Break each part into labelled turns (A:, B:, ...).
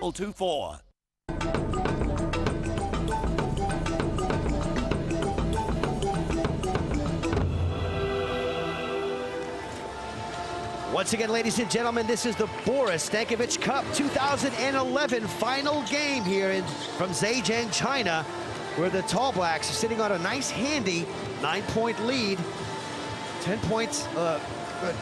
A: 2-4.
B: Once again, ladies and gentlemen, this is the Boris Stankovic Cup 2011 final game here from Zhejiang, China, where the Tall Blacks are sitting on a nice, handy 9-point lead. 10 points,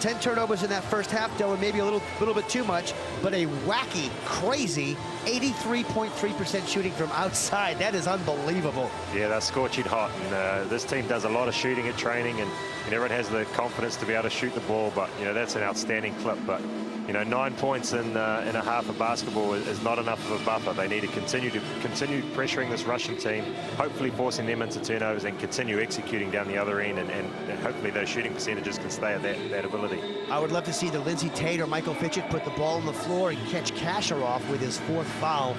B: 10 turnovers in that first half, Dylan, maybe a little bit too much, but a wacky, crazy 83.3% shooting from outside. That is unbelievable.
C: Yeah, they're scorching hot. And, this team does a lot of shooting at training, and everyone has the confidence to be able to shoot the ball. But that's an outstanding clip. But 9 points in a half of basketball is not enough of a buffer. They need to continue pressuring this Russian team, hopefully forcing them into turnovers, and continue executing down the other end, and hopefully those shooting percentages can stay at that ability.
B: I would love to see the Lindsey Tate or Michael Fitchett put the ball on the floor and catch Kasharov with his 4th foul.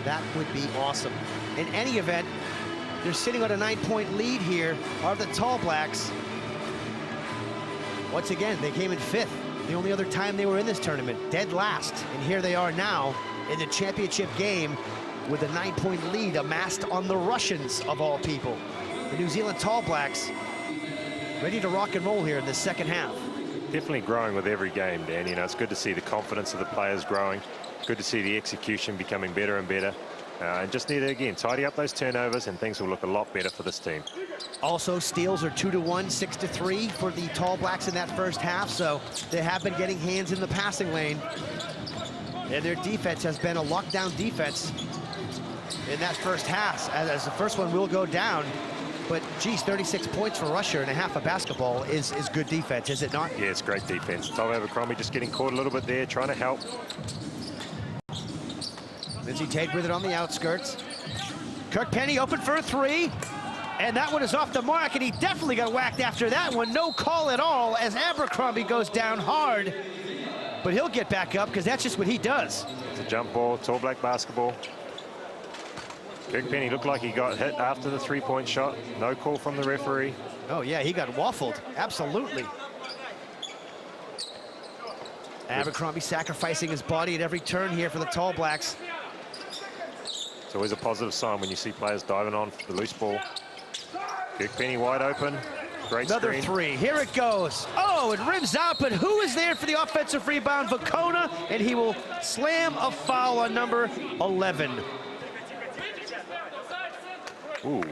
B: That would be awesome. In any event, they're sitting on a 9-point lead here, are the Tall Blacks. Once again, they came in 5th. The only other time they were in this tournament, dead last. And here they are now in the championship game with a 9-point lead amassed on the Russians, of all people. The New Zealand Tall Blacks ready to rock and roll here in the second half.
C: Definitely growing with every game, Dan. It's good to see the confidence of the players growing. Good to see the execution becoming better and better. And just need to, again, tidy up those turnovers, and things will look a lot better for this team.
B: Also, steals are 2-1, 6-3 for the Tall Blacks in that first half, so they have been getting hands in the passing lane. And their defense has been a lockdown defense in that first half, as the first one will go down. But, geez, 36 points for Russia in a half of basketball is good defense, is it not?
C: Yeah, it's great defense. Tom Abercrombie just getting caught a little bit there, trying to help.
B: Lindsey Tate with it on the outskirts. Kirk Penny open for a 3. And that one is off the mark, and he definitely got whacked after that one. No call at all as Abercrombie goes down hard. But he'll get back up, because that's just what he does.
C: It's a jump ball, Tall Black basketball. Kirk Penny looked like he got hit after the 3-point shot. No call from the referee.
B: Oh, yeah, he got waffled. Absolutely. Abercrombie sacrificing his body at every turn here for the Tall Blacks.
C: It's always a positive sign when you see players diving on the loose ball. Kirk Penny wide open. Great
B: Another
C: screen.
B: 3. Here it goes. Oh, it rims out, but who is there for the offensive rebound? Vukona, and he will slam a foul on number 11.
C: Ooh.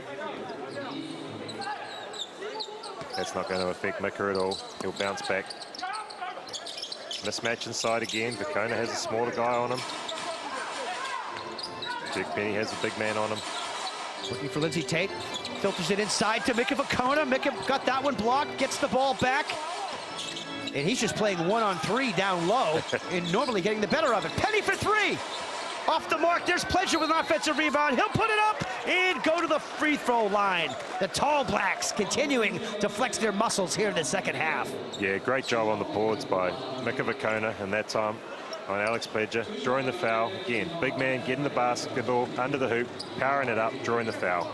C: That's not going to affect Mika at all. He'll bounce back. Mismatch inside again. Vukona has a smaller guy on him. Kirk Penny has a big man on him.
B: Looking for Lindsey Tate. Filters it inside to Mika Vukona. Mika got that one blocked, gets the ball back. And he's just playing 1-on-3 down low and normally getting the better of it. Penny for 3. Off the mark, there's Pleasure with an offensive rebound. He'll put it up and go to the free throw line. The Tall Blacks continuing to flex their muscles here in the second half.
C: Yeah, great job on the boards by Mika Vukona, and that time on Alex Pleasure, drawing the foul. Again, big man getting the basketball under the hoop, powering it up, drawing the foul.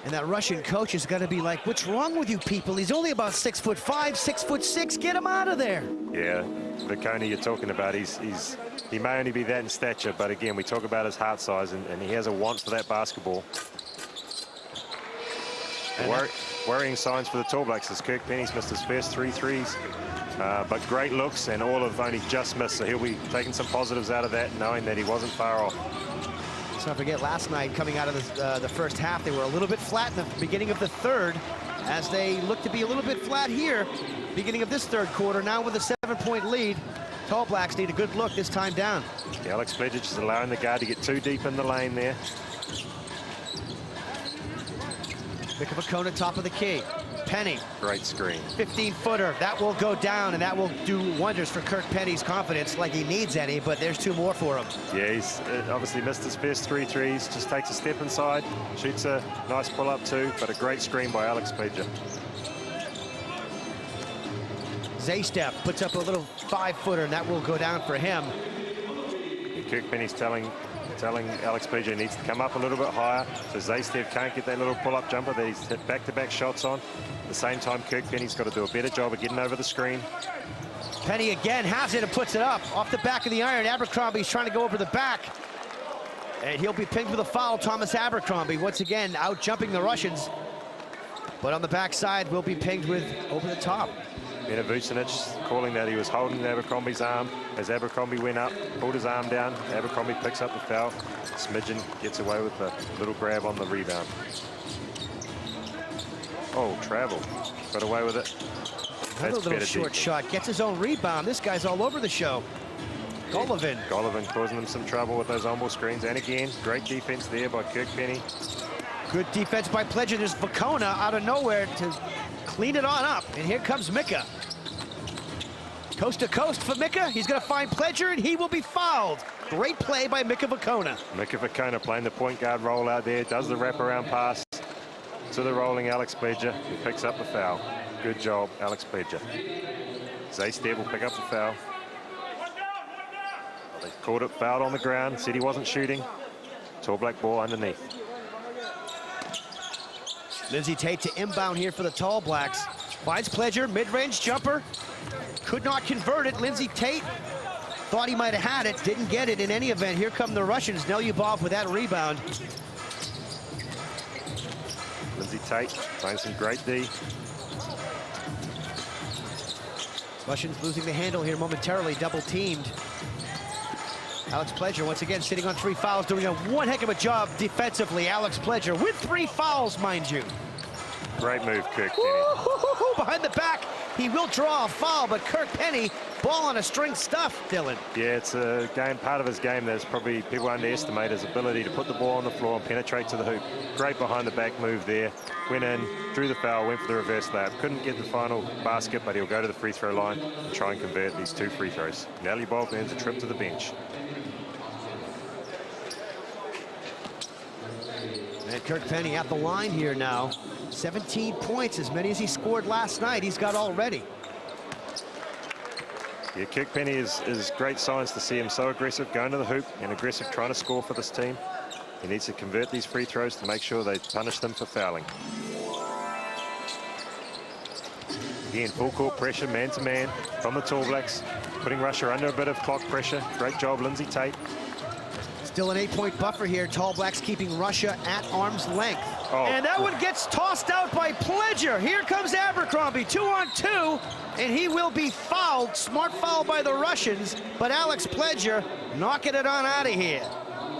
B: And that Russian coach is going to be like, what's wrong with you people? He's only about 6'5", 6'6". Get him out of there.
C: Yeah, Vukona you're talking about, he may only be that in stature, but again, we talk about his heart size, and he has a want for that basketball. Worrying signs for the Tall Blacks as Kirk Penny's missed his first 3 threes. But great looks, and all have only just missed, so he'll be taking some positives out of that, knowing that he wasn't far off.
B: Let's not forget, last night, coming out of the first half, they were a little bit flat in the beginning of the third, as they look to be a little bit flat here, beginning of this third quarter. Now with a 7-point lead, Tall Blacks need a good look this time down.
C: Yeah, Alex Pleasure just allowing the guard to get too deep in the lane there.
B: Mika Vukona, top of the key. Penny.
C: Great screen.
B: 15-footer. That will go down, and that will do wonders for Kirk Penny's confidence, like he needs any, but there's 2 more for him.
C: Yeah, he's obviously missed his first 3 threes. Just takes a step inside, shoots a nice pull-up too, but a great screen by Alex Pleasure.
B: Zaystep puts up a little 5-footer, and that will go down for him.
C: And Kirk Penny's telling Alex Pleasure he needs to come up a little bit higher, so Zaystep can't get that little pull-up jumper that he's hit back-to-back shots on. At the same time, Kirk Penny's got to do a better job of getting over the screen.
B: Penny again has it and puts it up off the back of the iron. Abercrombie's trying to go over the back. And he'll be pinged with a foul. Thomas Abercrombie once again out jumping the Russians. But on the backside will be pinged with over the top.
C: Vucinic calling that he was holding Abercrombie's arm as Abercrombie went up, pulled his arm down. Abercrombie picks up the foul. Smidgen gets away with a little grab on the rebound. Oh, travel. Got away with it.
B: Another little short shot. Gets his own rebound. This guy's all over the show. Golovin.
C: Golovin causing them some trouble with those on-ball screens. And again, great defense there by Kirk Penny.
B: Good defense by Pledger. There's Vacona out of nowhere to clean it on up. And here comes Mika. Coast to coast for Mika. He's going to find Pledger, and he will be fouled. Great play by Mika Vacona.
C: Mika Vacona playing the point guard role out there. Does the wraparound pass to the rolling Alex Pledger, who picks up the foul. Good job, Alex Pledger. Zay Stepp will pick up the foul. They called it fouled on the ground. Said he wasn't shooting. Tall black ball underneath.
B: Lindsay Tate to inbound here for the Tall Blacks. Finds Pledger, mid-range jumper. Could not convert it. Lindsay Tate thought he might have had it. Didn't get it in any event. Here come the Russians. Nelyubov with that rebound.
C: Lindsay Tate playing some great D.
B: Russians losing the handle here momentarily, double teamed. Alex Pledger once again sitting on 3 fouls, doing a one heck of a job defensively. Alex Pledger with 3 fouls, mind you.
C: Great move, Kirk Penny.
B: Behind the back, he will draw a foul, but Kirk Penny, ball on a string stuff, Dylan.
C: Yeah, it's a game, part of his game that's probably people underestimate his ability to put the ball on the floor and penetrate to the hoop. Great behind the back move there. Went in, drew the foul, went for the reverse layup. Couldn't get the final basket, but he'll go to the free throw line and try and convert these 2 free throws. Nelyubov earns a trip to the bench.
B: And Kirk Penny at the line here now. 17 points, as many as he scored last night, he's got already.
C: Yeah, Kirk Penny is great signs to see him so aggressive, going to the hoop and aggressive, trying to score for this team. He needs to convert these free throws to make sure they punish them for fouling. Again, full court pressure, man-to-man from the Tall Blacks, putting Russia under a bit of clock pressure. Great job, Lindsay Tate.
B: Still an 8-point buffer here. Tall Blacks keeping Russia at arm's length.
C: Oh,
B: and that one gets tossed out by Pledger. Here comes Abercrombie, 2-on-2, and he will be fouled. Smart foul by the Russians, but Alex Pledger knocking it on out of here.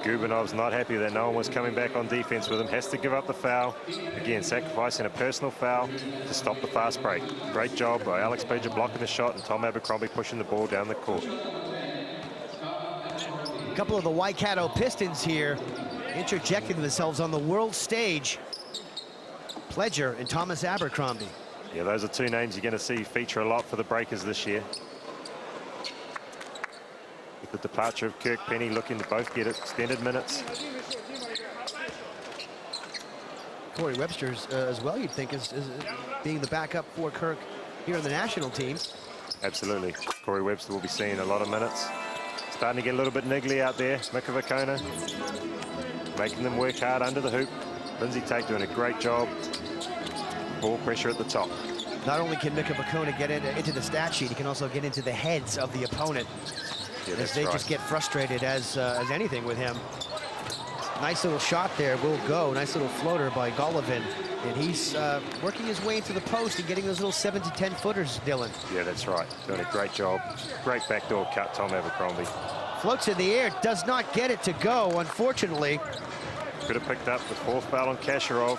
C: Gubanov's not happy that no one was coming back on defense with him. Has to give up the foul. Again, sacrificing a personal foul to stop the fast break. Great job by Alex Pledger blocking the shot and Tom Abercrombie pushing the ball down the court.
B: A couple of the Waikato Pistons here interjecting themselves on the world stage. Pledger and Thomas Abercrombie.
C: Yeah, those are 2 names you're going to see feature a lot for the Breakers this year. With the departure of Kirk Penny, looking to both get extended minutes.
B: Corey Webster's as well, you'd think, is being the backup for Kirk here on the national team.
C: Absolutely. Corey Webster will be seeing a lot of minutes. Starting to get a little bit niggly out there. Mika Vacona making them work hard under the hoop. Lindsay Tate doing a great job. Ball pressure at the top.
B: Not only can Mika Vacona get into the stat sheet, he can also get into the heads of the opponent.
C: Yeah,
B: as they just get frustrated as anything with him. Nice little shot there, will go. Nice little floater by Golovin. And he's working his way into the post and getting those little 7 to 10 footers, Dylan.
C: Yeah, that's right. Doing a great job. Great backdoor cut, Tom Abercrombie.
B: Floats in the air, does not get it to go, unfortunately.
C: Could have picked up the 4th foul on Kasharov.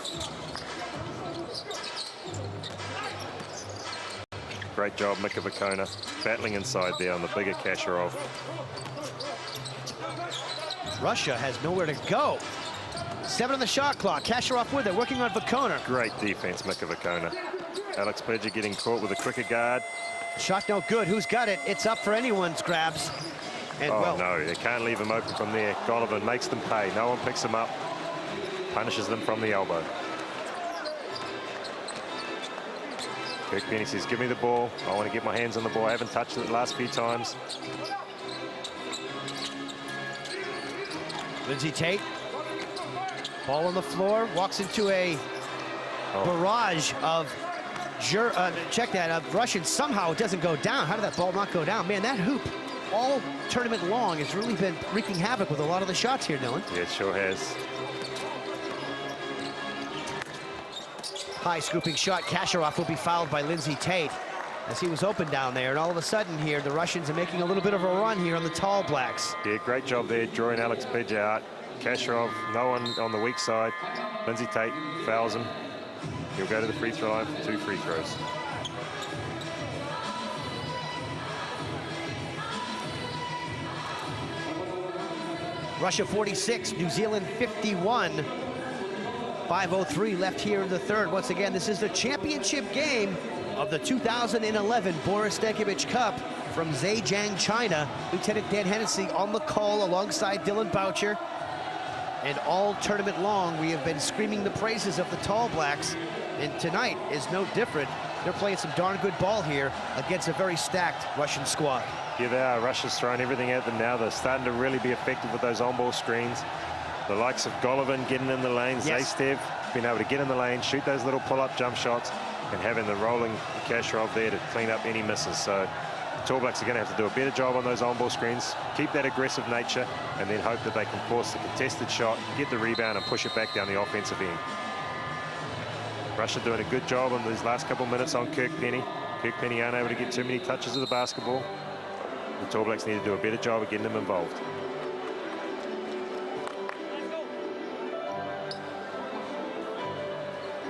C: Great job, Mika Vacona, battling inside there on the bigger Kasharov.
B: Russia has nowhere to go. 7 on the shot clock. Kasharov with it, working on Vacona.
C: Great defense, Mika Vacona. Alex Pledger getting caught with a quicker guard.
B: Shot no good. Who's got it? It's up for anyone's grabs. And
C: oh,
B: well,
C: no, they can't leave him open from there. Golovin makes them pay. No one picks him up. Punishes them from the elbow. Kirk Penny says, give me the ball. I want to get my hands on the ball. I haven't touched it the last few times.
B: Lindsay Tate. Ball on the floor. Walks into a barrage of check that, Russian somehow doesn't go down. How did that ball not go down? Man, that hoop all tournament long has really been wreaking havoc with a lot of the shots here, Dylan.
C: Yeah, it sure has.
B: High scooping shot. Kasharov will be fouled by Lindsay Tate as he was open down there. And all of a sudden here, the Russians are making a little bit of a run here on the Tall Blacks.
C: Yeah, great job there, drawing Alex Pledger out. Kasharov, no one on the weak side. Lindsay Tate fouls him. He'll go to the free throw line for 2 free throws.
B: Russia 46, New Zealand 51. 5:03 left here in the third. Once again, this is the championship game of the 2011 Boris Stankovic Cup from Zhejiang, China. Lieutenant Dan Hennessy on the call alongside Dylan Boucher. And all tournament long, we have been screaming the praises of the Tall Blacks. And tonight is no different. They're playing some darn good ball here against a very stacked Russian squad.
C: Yeah, they are. Russia's throwing everything at them now. They're starting to really be effective with those on-ball screens. The likes of Golovin getting in the lane,
B: yes.
C: Zastev being able to get in the lane, shoot those little pull-up jump shots, and having the rolling Kasharov there to clean up any misses. So the Tall Blacks are going to have to do a better job on those on-ball screens, keep that aggressive nature, and then hope that they can force the contested shot, get the rebound, and push it back down the offensive end. Russia doing a good job on these last couple minutes on Kirk Penny. Kirk Penny unable to get too many touches of the basketball. The Tall Blacks need to do a better job of getting them involved.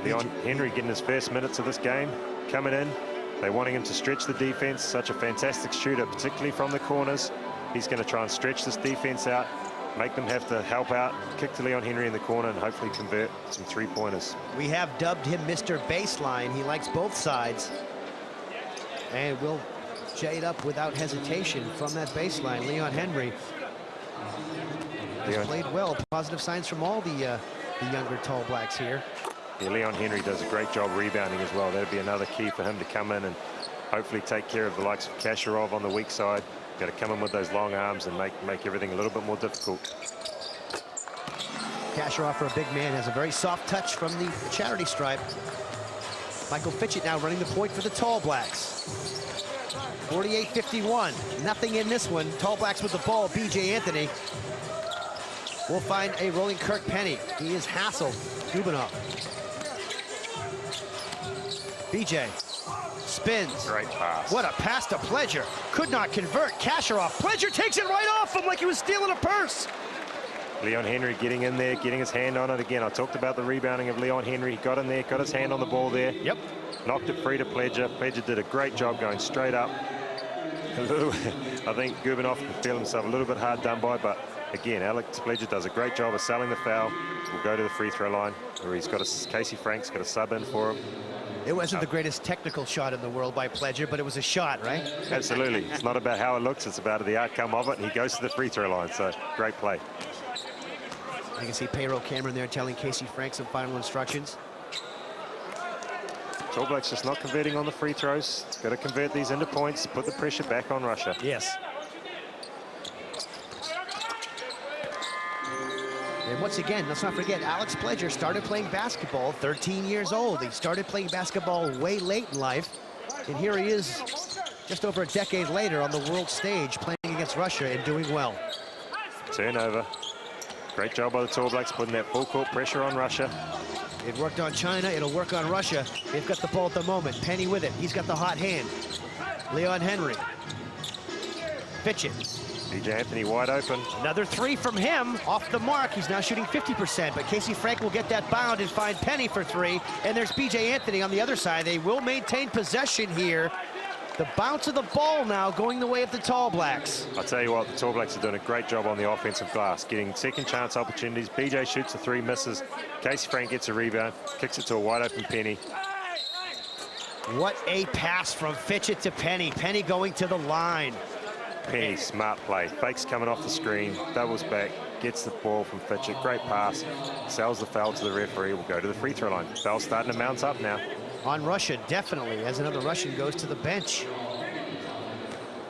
C: Leon Henry getting his first minutes of this game, coming in. They're wanting him to stretch the defense. Such a fantastic shooter, particularly from the corners. He's going to try and stretch this defense out, make them have to help out, kick to Leon Henry in the corner, and hopefully convert some three-pointers.
B: We have dubbed him Mr. Baseline. He likes both sides. And will jade up without hesitation from that baseline. Leon Henry has played well. Positive signs from all the younger Tall Blacks here.
C: Yeah, Leon Henry does a great job rebounding as well. That'd be another key for him to come in and hopefully take care of the likes of Kasharov on the weak side. Got to come in with those long arms and make everything a little bit more difficult.
B: Kasharov, for a big man, has a very soft touch from the charity stripe. Michael Fitchett now running the point for the Tall Blacks. 48-51, nothing in this one. Tall Blacks with the ball, B.J. Anthony. We'll find a rolling Kirk Penny. He is hassled Gubinov. B.J. spins.
C: Great pass.
B: What a pass to Pledger. Could not convert. Kasharov. Pledger takes it right off him like he was stealing a purse.
C: Leon Henry getting in there, getting his hand on it again. I talked about the rebounding of Leon Henry. He got in there, got his hand on the ball there.
B: Yep.
C: Knocked it free to Pledger. Pledger did a great job going straight up. I think Gubinov can feel himself a little bit hard done by, but again, Alex Pledger does a great job of selling the foul. We'll go to the free throw line where he's got Casey Frank's got a sub in for him.
B: It wasn't the greatest technical shot in the world by Pledger, but it was a shot, right?
C: Absolutely. It's not about how it looks, it's about the outcome of it, and he goes to the free throw line, so great play.
B: You can see payroll Cameron there telling Casey Frank some final instructions.
C: Tall Blacks just not converting on the free throws. Got to convert these into points, put the pressure back on Russia.
B: Yes. And once again, let's not forget, Alex Pledger started playing basketball 13 years old. He started playing basketball way late in life. And here he is just over a decade later on the world stage playing against Russia and doing well.
C: Turnover. Great job by the Tall Blacks putting that full court pressure on Russia.
B: It worked on China, it'll work on Russia. They've got the ball at the moment. Penny with it, he's got the hot hand. Leon Henry. Fitchett.
C: B.J. Anthony wide open.
B: Another three from him, off the mark. He's now shooting 50%, but Casey Frank will get that bound and find Penny for three. And there's B.J. Anthony on the other side. They will maintain possession here. The bounce of the ball now going the way of the Tall Blacks.
C: I'll tell you what, the Tall Blacks are doing a great job on the offensive glass, getting second chance opportunities. B.J. shoots a three, misses. Casey Frank gets a rebound, kicks it to a wide open Penny.
B: What a pass from Fitchett to Penny. Penny going to the line.
C: Penny, smart play. Fakes coming off the screen, doubles back, gets the ball from Fitchett. Great pass, sells the foul to the referee. We'll go to the free throw line. Foul starting to mount up now.
B: On Russia, definitely, as another Russian goes to the bench.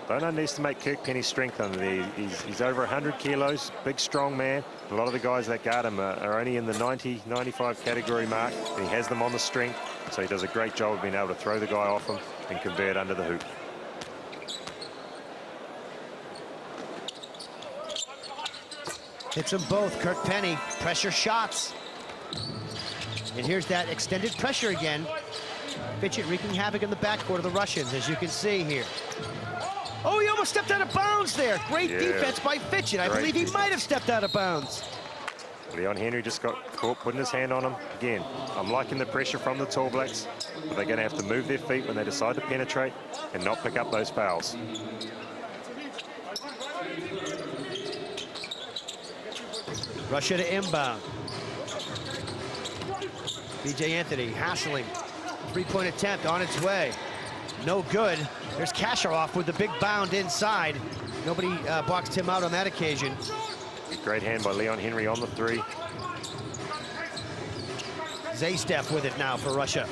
C: Don't underestimate Kirk Penny's strength under there. He's over 100 kilos, big, strong man. A lot of the guys that guard him are only in the 90, 95 category mark. And he has them on the strength. So he does a great job of being able to throw the guy off him and convert under the hoop.
B: Hits them both. Kirk Penny, pressure shots. And here's that extended pressure again. Fitchett wreaking havoc in the backcourt of the Russians, as you can see here. Oh, he almost stepped out of bounds there. Great defense by Fitchett. I believe he might have stepped out of bounds.
C: Leon Henry just got caught putting his hand on him. Again, I'm liking the pressure from the Tall Blacks, but they're going to have to move their feet when they decide to penetrate and not pick up those fouls.
B: Russia to inbound. B.J. Anthony hassling. Three-point attempt on its way. No good. There's Kasharov with the big bound inside. Nobody boxed him out on that occasion.
C: Great hand by Leon Henry on the three.
B: Zaystef with it now for Russia.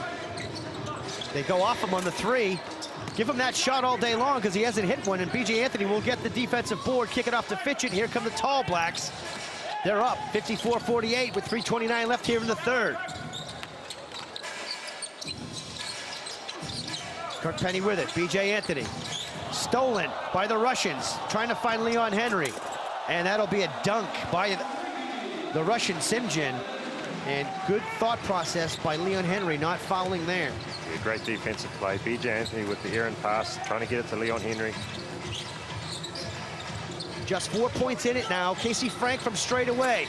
B: They go off him on the three. Give him that shot all day long because he hasn't hit one, and B.J. Anthony will get the defensive board, kick it off to Fitchett. Here come the Tall Blacks. They're up 54-48 with 3:29 left here in the third. Kirk Penny with it, B.J. Anthony. Stolen by the Russians, trying to find Leon Henry. And that'll be a dunk by the Russian Simjin. And good thought process by Leon Henry, not fouling there.
C: Yeah, great defensive play. B.J. Anthony with the errant pass, trying to get it to Leon Henry.
B: Just 4 points in it now. Casey Frank from straight away.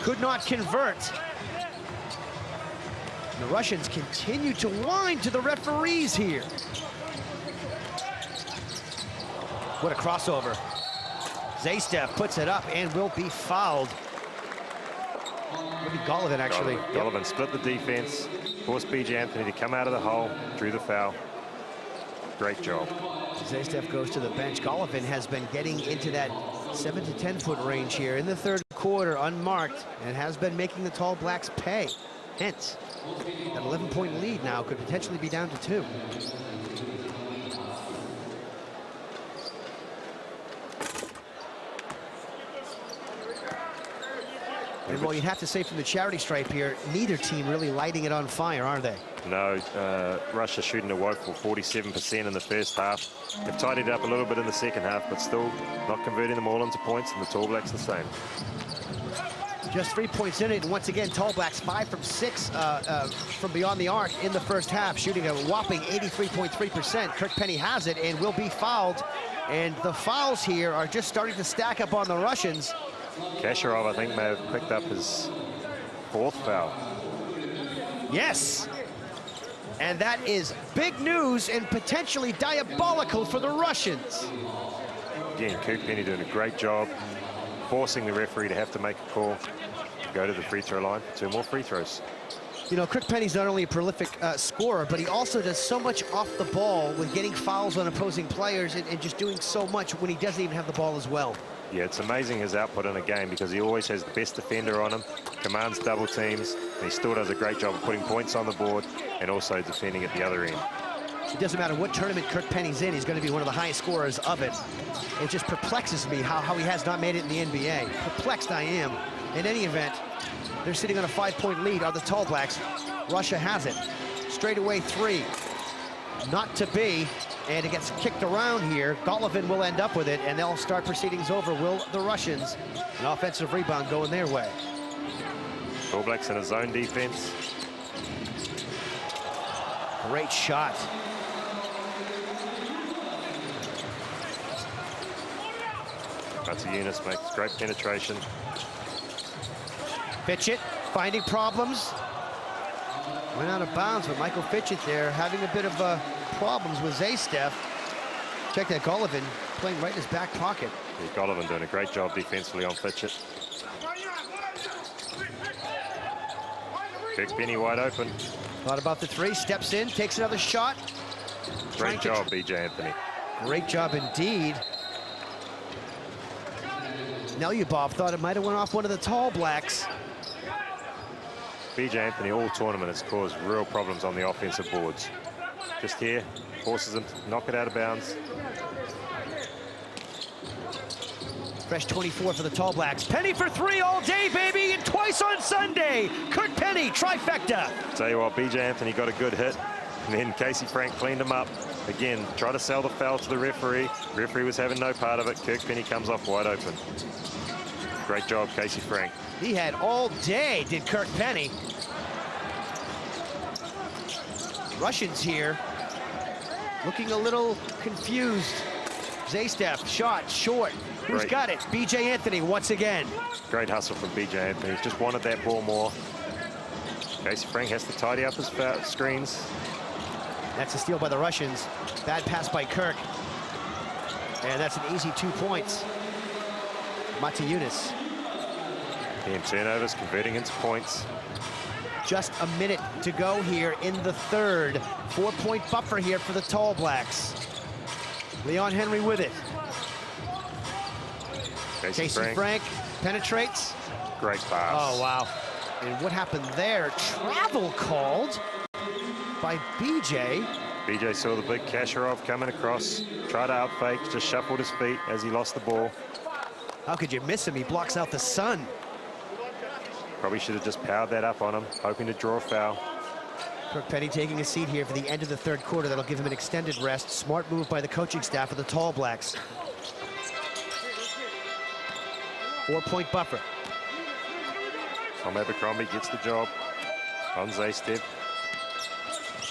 B: Could not convert. The Russians continue to whine to the referees here. What a crossover. Zaystef puts it up and will be fouled. Maybe Golovin, actually.
C: Golovin split the defense, forced B.J. Anthony to come out of the hole, drew the foul. Great job.
B: Zaystef goes to the bench. Golovin has been getting into that 7 to 10 foot range here in the third quarter, unmarked, and has been making the Tall Blacks pay. Hence, that 11-point lead now could potentially be down to 2. And well, you'd have to say from the charity stripe here, neither team really lighting it on fire, are they?
C: No, Russia shooting a woeful 47% in the first half. They've tidied it up a little bit in the second half, but still not converting them all into points, and the Tall Blacks the same.
B: Just 3 points in it, and once again, Tall Blacks 5 from 6 from beyond the arc in the first half, shooting a whopping 83.3%. Kirk Penny has it and will be fouled, and the fouls here are just starting to stack up on the Russians.
C: Kasharov, I think, may have picked up his 4th foul.
B: Yes, and that is big news and potentially diabolical for the Russians.
C: Again, Kirk Penny doing a great job, forcing the referee to have to make a call to go to the free throw line for 2 more free throws.
B: You know, Kirk Penny's not only a prolific scorer, but he also does so much off the ball with getting fouls on opposing players and just doing so much when he doesn't even have the ball as well.
C: Yeah, it's amazing his output in a game because he always has the best defender on him, commands double teams, and he still does a great job of putting points on the board and also defending at the other end.
B: It doesn't matter what tournament Kirk Penny's in, he's going to be one of the highest scorers of it. It just perplexes me how he has not made it in the NBA. Perplexed I am. In any event, they're sitting on a 5-point lead on the Tall Blacks. Russia has it. Straightaway 3. Not to be. And it gets kicked around here. Golovin will end up with it, and they'll start proceedings over, will the Russians. An offensive rebound going their way.
C: All Blacks in a zone defense.
B: Great shot.
C: Eunice makes great penetration.
B: Fitchett finding problems. Went out of bounds, but Michael Fitchett there having a bit of problems with Zaystef. Check that, Golovin playing right in his back pocket.
C: Yeah, Golovin doing a great job defensively on Fitchett. Kirk Penny wide open.
B: Thought about the 3, steps in, takes another shot.
C: Great job, B.J. Anthony.
B: Great job indeed. Nelyubov thought it might have went off one of the Tall Blacks.
C: B.J. Anthony all tournament has caused real problems on the offensive boards. Just here, forces him to knock it out of bounds.
B: Fresh 24 for the Tall Blacks. Penny for three all day, baby, and twice on Sunday. Kirk Penny, trifecta.
C: Tell you what, BJ Anthony got a good hit, and then Casey Frank cleaned him up. Again, try to sell the foul to the referee. Referee was having no part of it. Kirk Penny comes off wide open. Great job, Casey Frank.
B: He had all day, did Kirk Penny. Russians here looking a little confused. Zaystep, shot, short. Who's got it? BJ Anthony once again.
C: Great hustle from BJ Anthony. Just wanted that ball more. Casey Frank has to tidy up his screens.
B: That's a steal by the Russians. Bad pass by Kirk. And that's an easy 2 points. Matiunas.
C: And turnovers converting into points.
B: Just a minute to go here in the third. 4-point buffer here for the Tall Blacks. Leon Henry with it. Casey Frank penetrates.
C: Great pass.
B: Oh, wow. And what happened there? Travel called by BJ.
C: BJ saw the big Kasharov coming across, tried to outfake, just shuffled his feet as he lost the ball.
B: How could you miss him? He blocks out the sun.
C: Probably should have just powered that up on him, hoping to draw a foul.
B: Kirk Penny taking a seat here for the end of the third quarter. That'll give him an extended rest. Smart move by the coaching staff of the Tall Blacks. 4-point buffer.
C: Tom Abercrombie gets the job on Zaystep.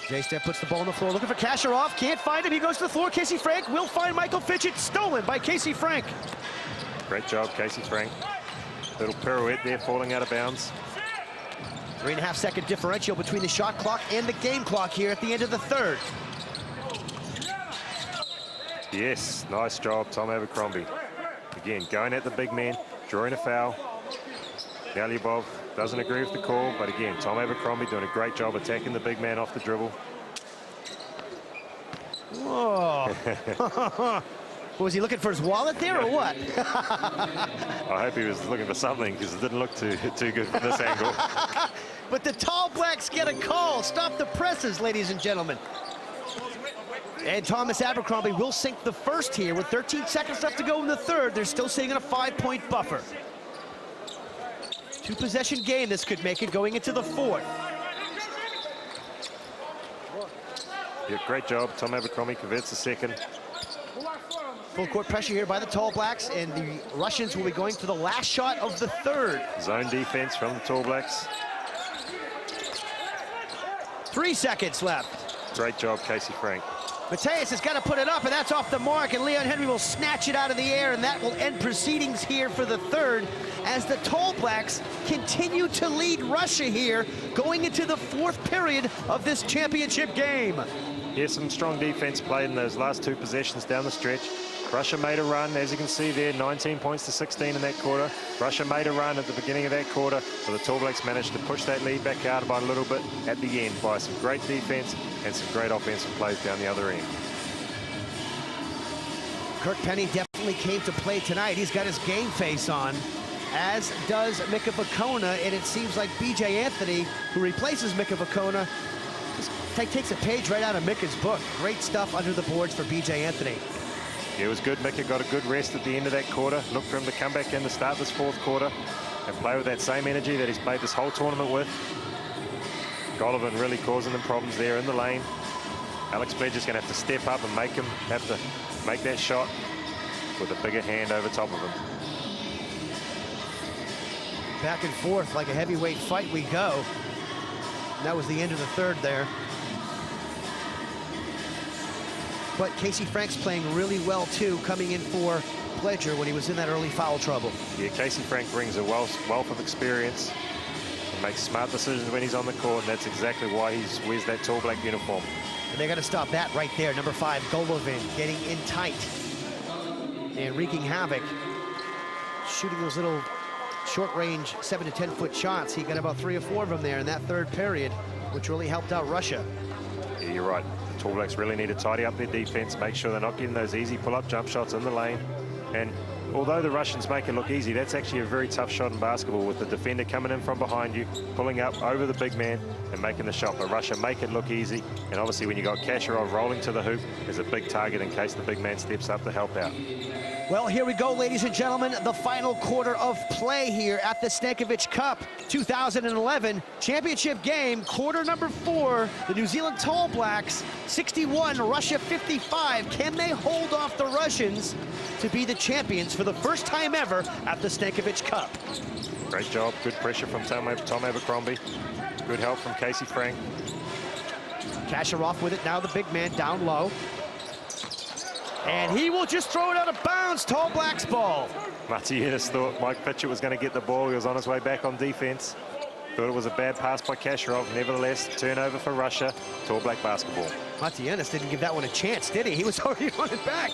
B: Zaystep puts the ball on the floor, looking for Kasharov. Can't find him. He goes to the floor. Casey Frank will find Michael Fitchett. Stolen by Casey Frank.
C: Great job, Casey Frank. Little pirouette there, falling out of bounds.
B: 3.5-second differential between the shot clock and the game clock here at the end of the third.
C: Yes, nice job, Tom Abercrombie. Again, going at the big man, drawing a foul. Galyubov doesn't agree with the call, but again, Tom Abercrombie doing a great job attacking the big man off the dribble.
B: Whoa. Was he looking for his wallet there or what?
C: I hope he was looking for something because it didn't look too good from this angle.
B: But the Tall Blacks get a call. Stop the presses, ladies and gentlemen. And Thomas Abercrombie will sink the first here with 13 seconds left to go in the third. They're still sitting in a 5-point buffer. 2-possession game this could make it going into the fourth.
C: Yeah, great job. Tom Abercrombie converts the second.
B: Full court pressure here by the Tall Blacks, and the Russians will be going for the last shot of the third.
C: Zone defense from the Tall Blacks.
B: 3 seconds left.
C: Great job, Casey Frank.
B: Mateus has got to put it up, and that's off the mark, and Leon Henry will snatch it out of the air, and that will end proceedings here for the third as the Tall Blacks continue to lead Russia here going into the fourth period of this championship game.
C: Here's some strong defense played in those last 2 possessions down the stretch. Russia made a run, as you can see there, 19 points to 16 in that quarter. Russia made a run at the beginning of that quarter, but the Tall Blacks managed to push that lead back out by a little bit at the end by some great defense and some great offensive plays down the other end.
B: Kirk Penny definitely came to play tonight. He's got his game face on, as does Mika Vukona, and it seems like BJ Anthony, who replaces Mika Vukona, just takes a page right out of Mika's book. Great stuff under the boards for BJ Anthony.
C: Yeah, it was good. Mika got a good rest at the end of that quarter. Look for him to come back in to start this fourth quarter and play with that same energy that he's played this whole tournament with. Golovin really causing them problems there in the lane. Alex Pledger's going to have to step up and have to make that shot with a bigger hand over top of him.
B: Back and forth like a heavyweight fight we go. And that was the end of the third there. But Casey Frank's playing really well, too, coming in for Pledger when he was in that early foul trouble.
C: Yeah, Casey Frank brings a wealth of experience and makes smart decisions when he's on the court, and that's exactly why he wears that Tall Black uniform.
B: And they got to stop that right there. Number 5, Golovin, getting in tight and wreaking havoc. Shooting those little short-range 7 to 10-foot shots. He got about 3 or 4 of them there in that third period, which really helped out Russia.
C: Yeah, you're right. The Tall Blacks really need to tidy up their defense, make sure they're not getting those easy pull-up jump shots in the lane. And although the Russians make it look easy, that's actually a very tough shot in basketball with the defender coming in from behind you, pulling up over the big man and making the shot. But Russia make it look easy. And obviously when you got Kasharov rolling to the hoop, there's a big target in case the big man steps up to help out.
B: Well, here we go, ladies and gentlemen. The final quarter of play here at the Stankovic Cup 2011 championship game, quarter number 4. The New Zealand Tall Blacks 61, Russia 55. Can they hold off the Russians to be the champions for the first time ever at the Stankovic Cup?
C: Great job, good pressure from Tom Abercrombie. Good help from Casey Frank.
B: Kasharov with it now, the big man down low. And he will just throw it out of bounds. Tall Blacks ball.
C: Martinez thought Mike Fitchett was going to get the ball. He was on his way back on defense. Thought it was a bad pass by Kasharov. Nevertheless, turnover for Russia. Tall Black basketball.
B: Martinez didn't give that one a chance, did he? He was already on it back.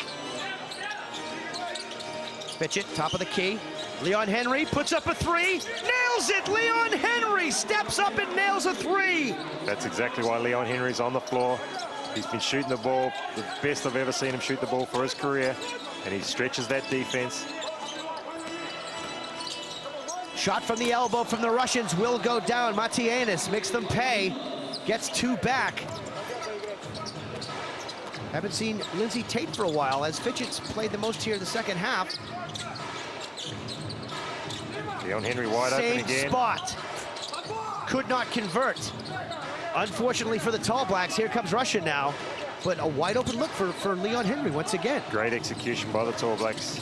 B: Fitchett, top of the key. Leon Henry puts up a 3. Nails it! Leon Henry steps up and nails a 3.
C: That's exactly why Leon Henry's on the floor. He's been shooting the ball, the best I've ever seen him shoot the ball for his career, and he stretches that defense.
B: Shot from the elbow from the Russians will go down. Matianis makes them pay, gets 2 back. Haven't seen Lindsay Tate for a while, as Fitchett's played the most here in the second half.
C: Leon Henry wide open again.
B: Same spot. Could not convert. Unfortunately for the Tall Blacks, here comes Russia now. But a wide open look for Leon Henry once again.
C: Great execution by the Tall Blacks.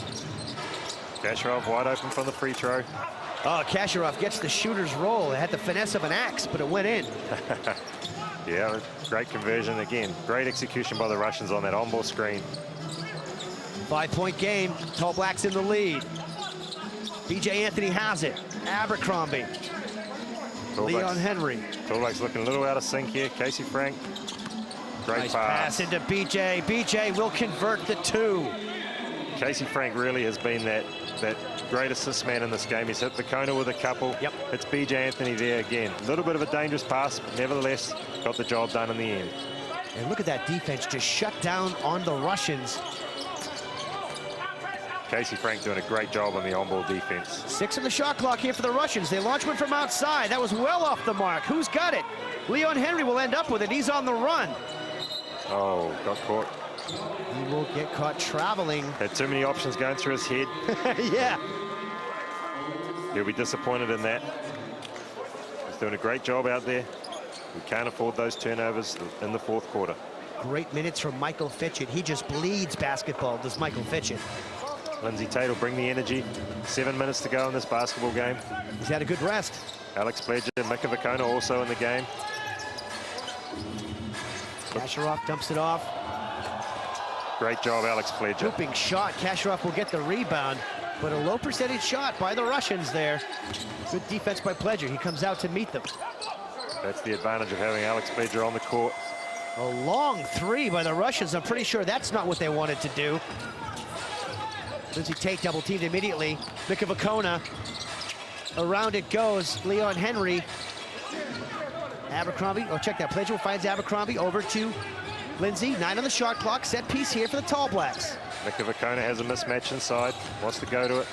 C: Kasharov wide open from the free throw.
B: Oh, Kasharov gets the shooter's roll. It had the finesse of an axe, but it went in.
C: Yeah, great conversion again. Great execution by the Russians on that on-ball screen.
B: 5-point game. Tall Blacks in the lead. BJ Anthony has it. Abercrombie. Leon Henry.
C: Tall Blacks looking a little out of sync here. Casey Frank. Great
B: nice pass into BJ. BJ will convert the 2.
C: Casey Frank really has been that great assist man in this game. He's hit Vacona with a couple.
B: Yep.
C: It's BJ Anthony there again. A little bit of a dangerous pass, but nevertheless got the job done in the end.
B: And look at that defense just shut down on the Russians.
C: Casey Frank doing a great job on the on-ball defense.
B: 6 on the shot clock here for the Russians. They launch one from outside. That was well off the mark. Who's got it? Leon Henry will end up with it. He's on the run.
C: Oh, got caught.
B: He will get caught traveling.
C: Had too many options going through his head.
B: Yeah.
C: He'll be disappointed in that. He's doing a great job out there. We can't afford those turnovers in the fourth quarter.
B: Great minutes from Michael Fitchett. He just bleeds basketball, does Michael Fitchett.
C: Lindsay Tate will bring the energy. 7 minutes to go in this basketball game.
B: He's had a good rest.
C: Alex Pledger and Mika Vacona also in the game.
B: Kasharov dumps it off.
C: Great job, Alex Pledger.
B: Looping shot. Kasharov will get the rebound, but a low percentage shot by the Russians there. Good defense by Pledger. He comes out to meet them.
C: That's the advantage of having Alex Pledger on the court.
B: A long 3 by the Russians. I'm pretty sure that's not what they wanted to do. Lindsay Tate double teamed immediately. Mika Vacona. Around it goes. Leon Henry. Abercrombie. Oh, check that. Pledger finds Abercrombie over to Lindsay. 9 on the shot clock. Set piece here for the Tall Blacks.
C: Mika Vacona has a mismatch inside. Wants to go to it.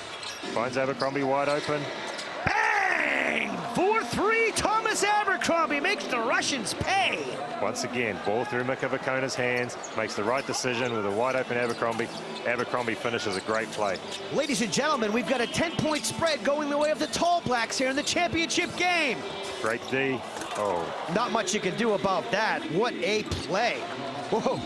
C: Finds Abercrombie wide open.
B: Bang! 4-3. Thomas Abercrombie makes the Russians pay.
C: Once again, ball through Mika Vacona's hands. Makes the right decision with a wide open Abercrombie. Abercrombie finishes a great play.
B: Ladies and gentlemen, we've got a 10-point spread going the way of the Tall Blacks here in the championship game.
C: Great D. Oh.
B: Not much you can do about that. What a play. Whoa.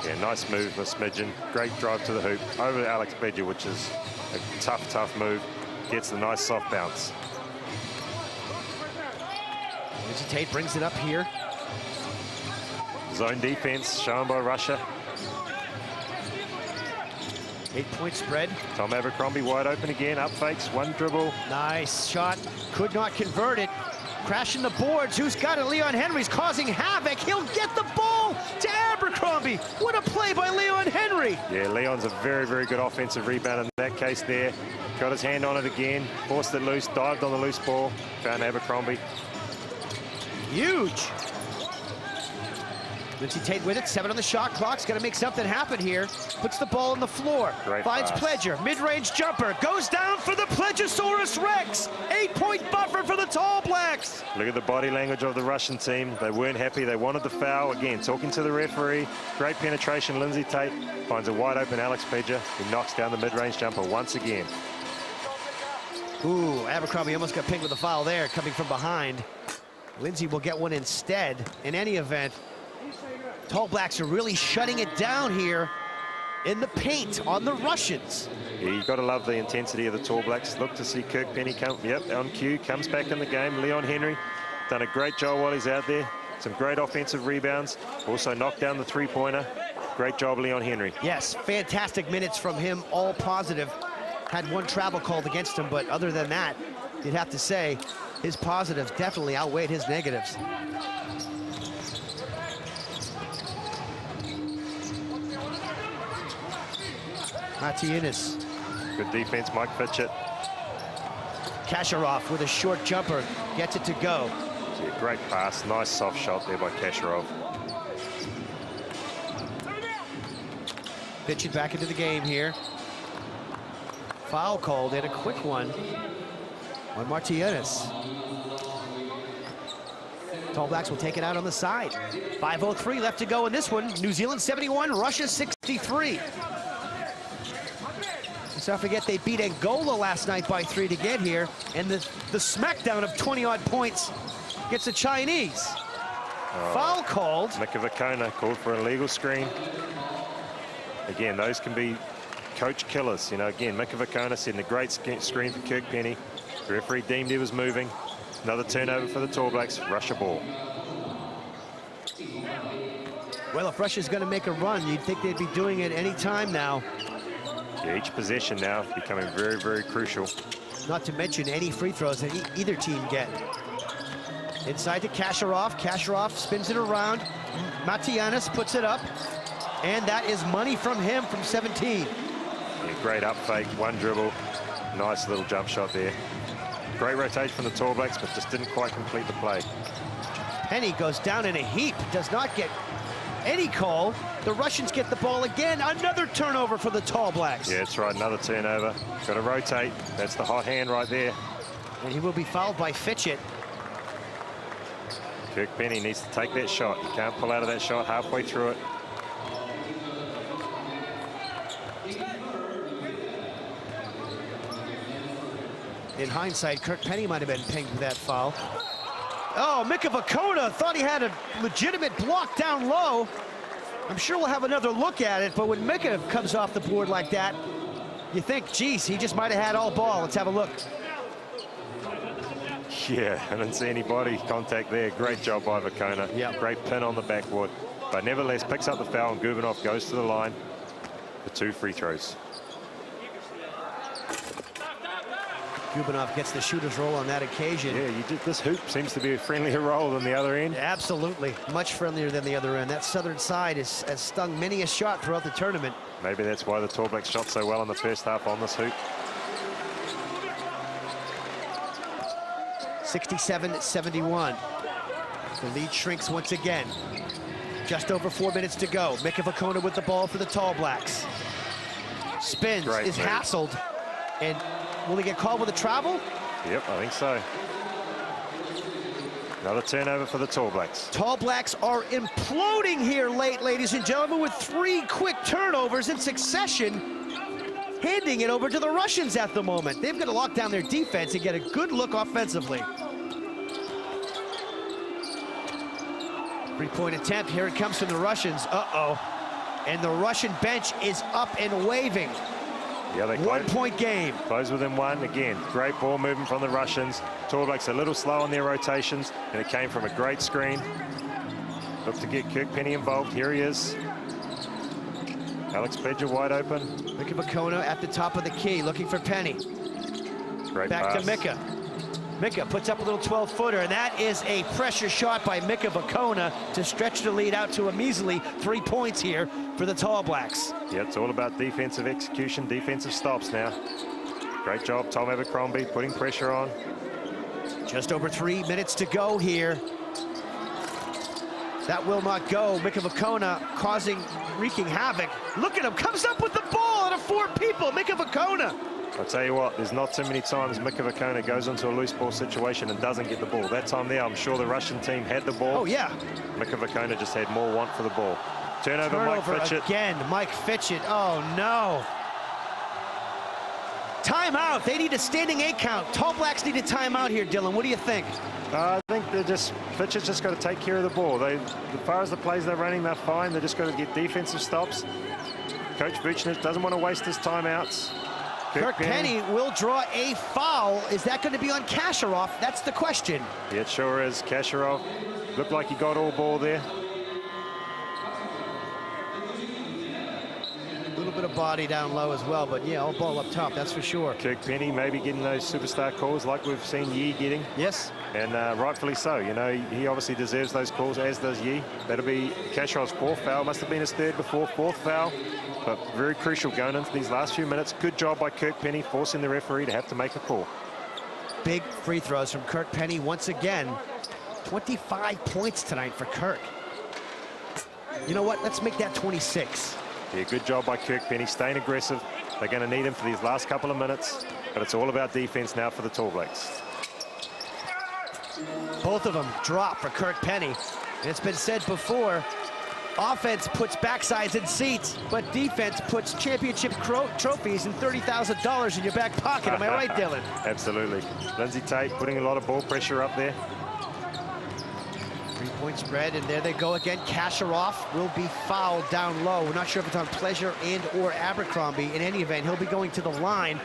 C: Yeah, nice move for Smidgen. Great drive to the hoop. Over to Alex Pledger, which is a tough move. Gets the nice soft bounce.
B: Lindsay Tate brings it up here.
C: Zone defense shown by Russia.
B: 8-point spread.
C: Tom Abercrombie wide open again. Up fakes, 1 dribble.
B: Nice shot. Could not convert it. Crashing the boards. Who's got it? Leon Henry's causing havoc. He'll get the ball to Abercrombie. What a play by Leon Henry.
C: Yeah, Leon's a very good offensive rebound in that case there. Got his hand on it again. Forced it loose. Dived on the loose ball. Found Abercrombie.
B: Huge. Lindsay Tate with it, 7 on the shot clock's got to make something happen here. Puts the ball on the floor,
C: Great
B: finds
C: pass.
B: Pledger, mid-range jumper, goes down for the Pledgeosaurus Rex. 8-point buffer for the Tall Blacks.
C: Look at the body language of the Russian team. They weren't happy. They wanted the foul. Again, talking to the referee. Great penetration. Lindsay Tate finds a wide open Alex Pledger, who knocks down the mid-range jumper once again.
B: Ooh, Abercrombie almost got pinged with a foul there, coming from behind. Lindsay will get one instead. In any event, Tall Blacks are really shutting it down here in the paint on the Russians.
C: Yeah, you've got to love the intensity of the Tall Blacks. Look to see Kirk Penny come, on cue, comes back in the game. Leon Henry done a great job while he's out there. Some great offensive rebounds. Also knocked down the three-pointer. Great job, Leon Henry.
B: Yes, fantastic minutes from him, all positive. Had one travel called against him, but other than that, you'd have to say his positives definitely outweighed his negatives. Martinez.
C: Good defense, Mike Fitchett.
B: Kasharov with a short jumper, gets it to go.
C: Yeah, great pass, nice soft shot there by Kasharov.
B: Pitch it back into the game here. Foul called and a quick one on Martinez. Tall Blacks will take it out on the side. 5:03 left to go in this one. New Zealand 71, Russia 63. Let's not forget they beat Angola last night by 3 to get here, and the smackdown of 20-odd points gets the Chinese. Foul called.
C: Mika Vakona called for a legal screen. Again, those can be coach killers. You know, again, Mika Vakona setting a great screen for Kirk Penny. The referee deemed he was moving. Another turnover for the Tall Blacks. Russia ball.
B: Well, if Russia's going to make a run, you'd think they'd be doing it any time now.
C: Yeah, each possession now becoming very, very crucial.
B: Not to mention any free throws that either team get. Inside to Kasharov. Kasharov spins it around. Matianis puts it up. And that is money from him from 17.
C: Yeah, great up fake, one dribble. Nice little jump shot there. Great rotation from the Tall Blacks, but just didn't quite complete the play.
B: Penny goes down in a heap. Does not get any call. The Russians get the ball again. Another turnover for the Tall Blacks.
C: Yeah, that's right, another turnover. Got to rotate. That's the hot hand right there.
B: And he will be fouled by Fitchett.
C: Kirk Penny needs to take that shot. He can't pull out of that shot halfway through it.
B: In hindsight, Kirk Penny might have been pinged with that foul. Oh, Mika Vakona thought he had a legitimate block down low. I'm sure we'll have another look at it, but when Mika comes off the board like that, you think, geez, he just might have had all ball. Let's have a look.
C: Yeah, I didn't see any body contact there. Great job by Vakona.
B: Yeah.
C: Great pin on the backboard. But nevertheless, picks up the foul, and Gubinov goes to the line for 2 free throws.
B: Gubinov gets the shooter's roll on that occasion.
C: Yeah, this hoop seems to be a friendlier roll than the other end.
B: Absolutely, much friendlier than the other end. That southern side has stung many a shot throughout the tournament.
C: Maybe that's why the Tall Blacks shot so well in the first half on this hoop.
B: 67-71. The lead shrinks once again. Just over 4 minutes to go. Mika Vakona with the ball for the Tall Blacks. Spins,
C: Great
B: is
C: move.
B: hassled, and will he get called with a travel?
C: Yep, I think so. Another turnover for the Tall Blacks.
B: Tall Blacks are imploding here late, ladies and gentlemen, with 3 quick turnovers in succession, handing it over to the Russians at the moment. They've got to lock down their defense and get a good look offensively. 3-point attempt, here it comes from the Russians. Uh-oh. And the Russian bench is up and waving.
C: Yeah, they
B: 1-point game.
C: Close within 1. Again, great ball movement from the Russians. Tall Blacks a little slow on their rotations, and it came from a great screen. Look to get Kirk Penny involved. Here he is. Alex Pledger wide open.
B: Mika Vakona at the top of the key, looking for Penny.
C: Great
B: Back
C: pass.
B: to Mika. Mika puts up a little 12-footer, and that is a pressure shot by Mika Vakona to stretch the lead out to a measly 3 points here for the Tall Blacks.
C: Yeah, it's all about defensive execution, defensive stops now. Great job, Tom Abercrombie, putting pressure on.
B: Just over 3 minutes to go here. That will not go. Mika Vakona wreaking havoc. Look at him, comes up with the ball out of 4 people. Mika Vakona.
C: I'll tell you what, there's not too many times Mika Vakona goes into a loose ball situation and doesn't get the ball. That time there, I'm sure the Russian team had the ball.
B: Oh, yeah.
C: Mika Vakona just had more want for the ball. Turnover Mike Fitchett.
B: Again, Mike Fitchett. Oh, no. Timeout. They need a standing 8 count. Tall Blacks need a timeout here, Dylan. What do you think?
C: I think Fitchett's just got to take care of the ball. As far as the plays they're running, they're fine. They're just got to get defensive stops. Coach Vucinic doesn't want to waste his timeouts.
B: Kirk Penny will draw a foul. Is that going to be on Kasharov? That's the question.
C: Yeah, it sure is. Kasharov looked like he got all ball there.
B: A little bit of body down low as well, but yeah, all ball up top, that's for sure.
C: Kirk Penny maybe getting those superstar calls like we've seen Yi getting.
B: Yes.
C: And rightfully so. You know, he obviously deserves those calls, as does Yi. That'll be Kasharov's 4th foul. Must have been his 3rd before, 4th foul. But very crucial going into these last few minutes. Good job by Kirk Penny, forcing the referee to have to make a call.
B: Big free throws from Kirk Penny once again. 25 points tonight for Kirk. You know what? Let's make that 26.
C: Yeah, good job by Kirk Penny, staying aggressive. They're going to need him for these last couple of minutes. But it's all about defense now for the Tall Blacks.
B: Both of them drop for Kirk Penny. And it's been said before, offense puts backsides in seats, but defense puts championship trophies and $30,000 in your back pocket. Am I right, Dylan?
C: Absolutely. Lindsay Tate putting a lot of ball pressure up there.
B: 3-point spread, and there they go again. Kasharov will be fouled down low. We're not sure if it's on Pleasure and or Abercrombie. In any event, he'll be going to the line.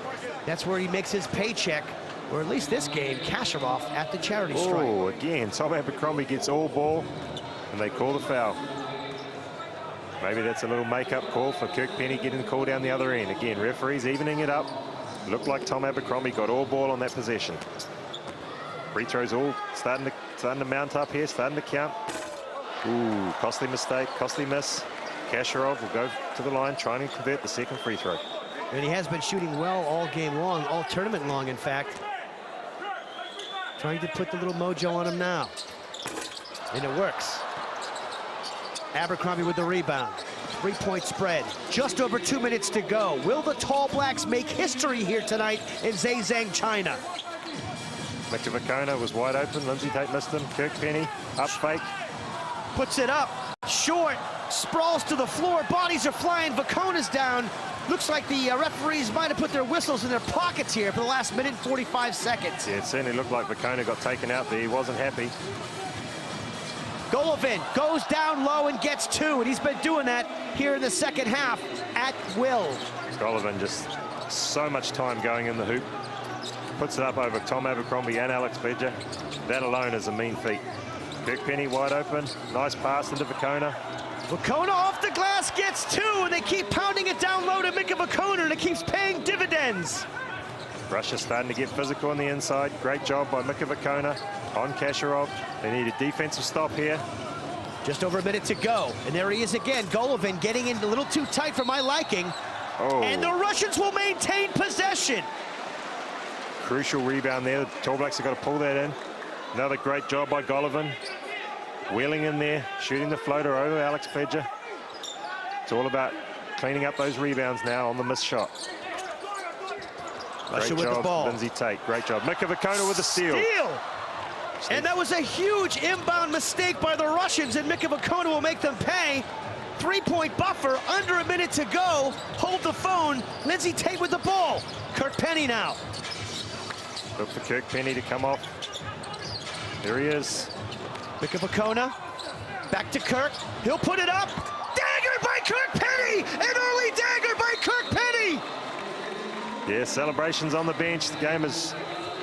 B: That's where he makes his paycheck, or at least this game, Kasharov at the charity stripe.
C: Oh, again, Tom Abercrombie gets all ball, and they call the foul. Maybe that's a little make-up call for Kirk Penny getting the call down the other end. Again, referees evening it up. Looked like Tom Abercrombie got all ball on that possession. Free throws all starting to mount up here, starting to count. Ooh, costly mistake, costly miss. Kasharov will go to the line, trying to convert the 2nd free throw.
B: And he has been shooting well all game long, all tournament long, in fact. Trying to put the little mojo on him now. And it works. Abercrombie with the rebound. 3-point spread. Just over 2 minutes to go. Will the Tall Blacks make history here tonight in Zhejiang, China?
C: Mika Vakona was wide open. Lindsay Tate missed him. Kirk Penny, up fake.
B: Puts it up. Short. Sprawls to the floor. Bodies are flying. Vakona's down. Looks like the referees might have put their whistles in their pockets here for the last minute and 45 seconds.
C: Yeah, it certainly looked like Vakona got taken out there. He wasn't happy.
B: Golovin goes down low and gets 2, and he's been doing that here in the 2nd half at will.
C: Golovin just so much time going in the hoop. Puts it up over Tom Abercrombie and Alex Fledger. That alone is a mean feat. Kirk Penny wide open. Nice pass into Vakona.
B: Vakona off the glass gets 2, and they keep pounding it down low to Mika Vakona, and it keeps paying dividends.
C: Russia starting to get physical on the inside. Great job by Mika Vakona on Kasharov. They need a defensive stop here.
B: Just over a minute to go, and there he is again. Golovin getting in a little too tight for my liking.
C: Oh.
B: And the Russians will maintain possession.
C: Crucial rebound there. The Tall Blacks have got to pull that in. Another great job by Golovin. Wheeling in there, shooting the floater over Alex Fledger. It's all about cleaning up those rebounds now on the missed shot.
B: Russia
C: Great
B: with
C: job,
B: the ball.
C: Lindsay Tate. Great job. Mika Vakona with the steal.
B: And that was a huge inbound mistake by the Russians, and Mika Vakona will make them pay. 3-point buffer, under a minute to go. Hold the phone. Lindsay Tate with the ball. Kirk Penny now.
C: Look for Kirk Penny to come off. There he is.
B: Mika Vakona, back to Kirk. He'll put it up. Dagger by Kirk Penny! An early dagger by Kirk Penny!
C: Yeah, celebrations on the bench. The game is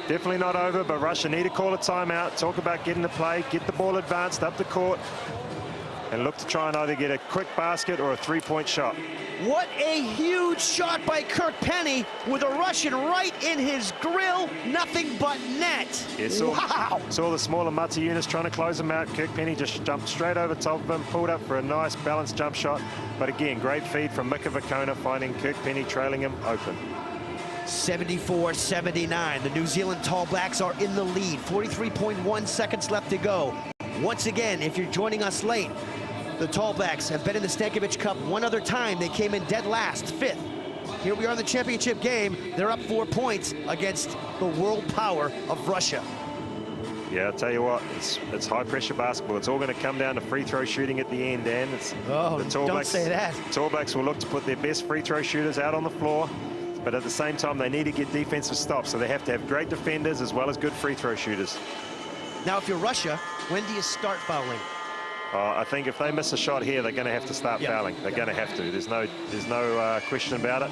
C: definitely not over, but Russia need to call a timeout. Talk about getting the play, get the ball advanced up the court, and look to try and either get a quick basket or a 3-point shot.
B: What a huge shot by Kirk Penny with a Russian right in his grill. Nothing but net.
C: Yeah, saw the smaller Mutsi units trying to close him out. Kirk Penny just jumped straight over top of him, pulled up for a nice balanced jump shot. But again, great feed from Mika Vakona, finding Kirk Penny trailing him open.
B: 74-79. The New Zealand Tall Blacks are in the lead. 43.1 seconds left to go. Once again, if you're joining us late, the Tall Blacks have been in the Stankovic Cup one other time. They came in dead last, 5th. Here we are in the championship game. They're up 4 points against the world power of Russia.
C: Yeah, I'll tell you what, it's high-pressure basketball. It's all going to come down to free throw shooting at the end, Dan.
B: Don't say that.
C: Tall Blacks will look to put their best free throw shooters out on the floor, but at the same time, they need to get defensive stops, so they have to have great defenders as well as good free throw shooters.
B: Now, if you're Russia, when do you start fouling?
C: I think if they miss a shot here, they're going to have to start fouling. They're going to have to. There's no question about it.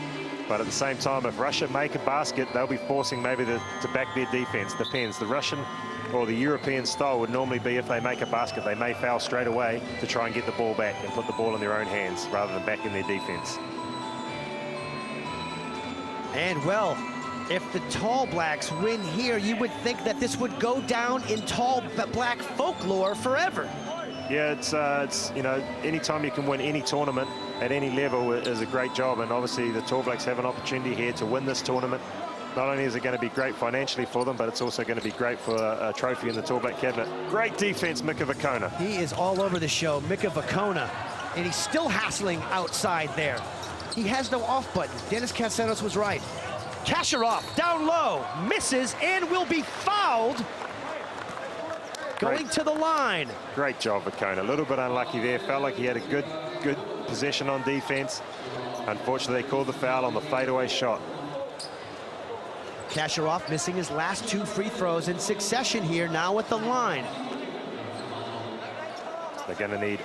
C: But at the same time, if Russia make a basket, they'll be forcing maybe to back their defense. Depends. The Russian or the European style would normally be if they make a basket, they may foul straight away to try and get the ball back and put the ball in their own hands rather than back in their defense.
B: And well, if the Tall Blacks win here, you would think that this would go down in Tall Black folklore forever.
C: Yeah, it's you know, anytime you can win any tournament at any level is a great job, and obviously the Tall Blacks have an opportunity here to win this tournament. Not only is it going to be great financially for them, but it's also going to be great for a trophy in the Tall Black cabinet. Great defense, Mika Vukona.
B: He is all over the show, Mika Vukona, and he's still hassling outside there. He has no off button. Dennis Katsanos was right. Kasharov down low, misses, and will be fouled. Going to the line.
C: Great job, Vukona. A little bit unlucky there. Felt like he had a good possession on defense. Unfortunately, they called the foul on the fadeaway shot.
B: Kasharov missing his last 2 free throws in succession here, now at the line.
C: They're going to need,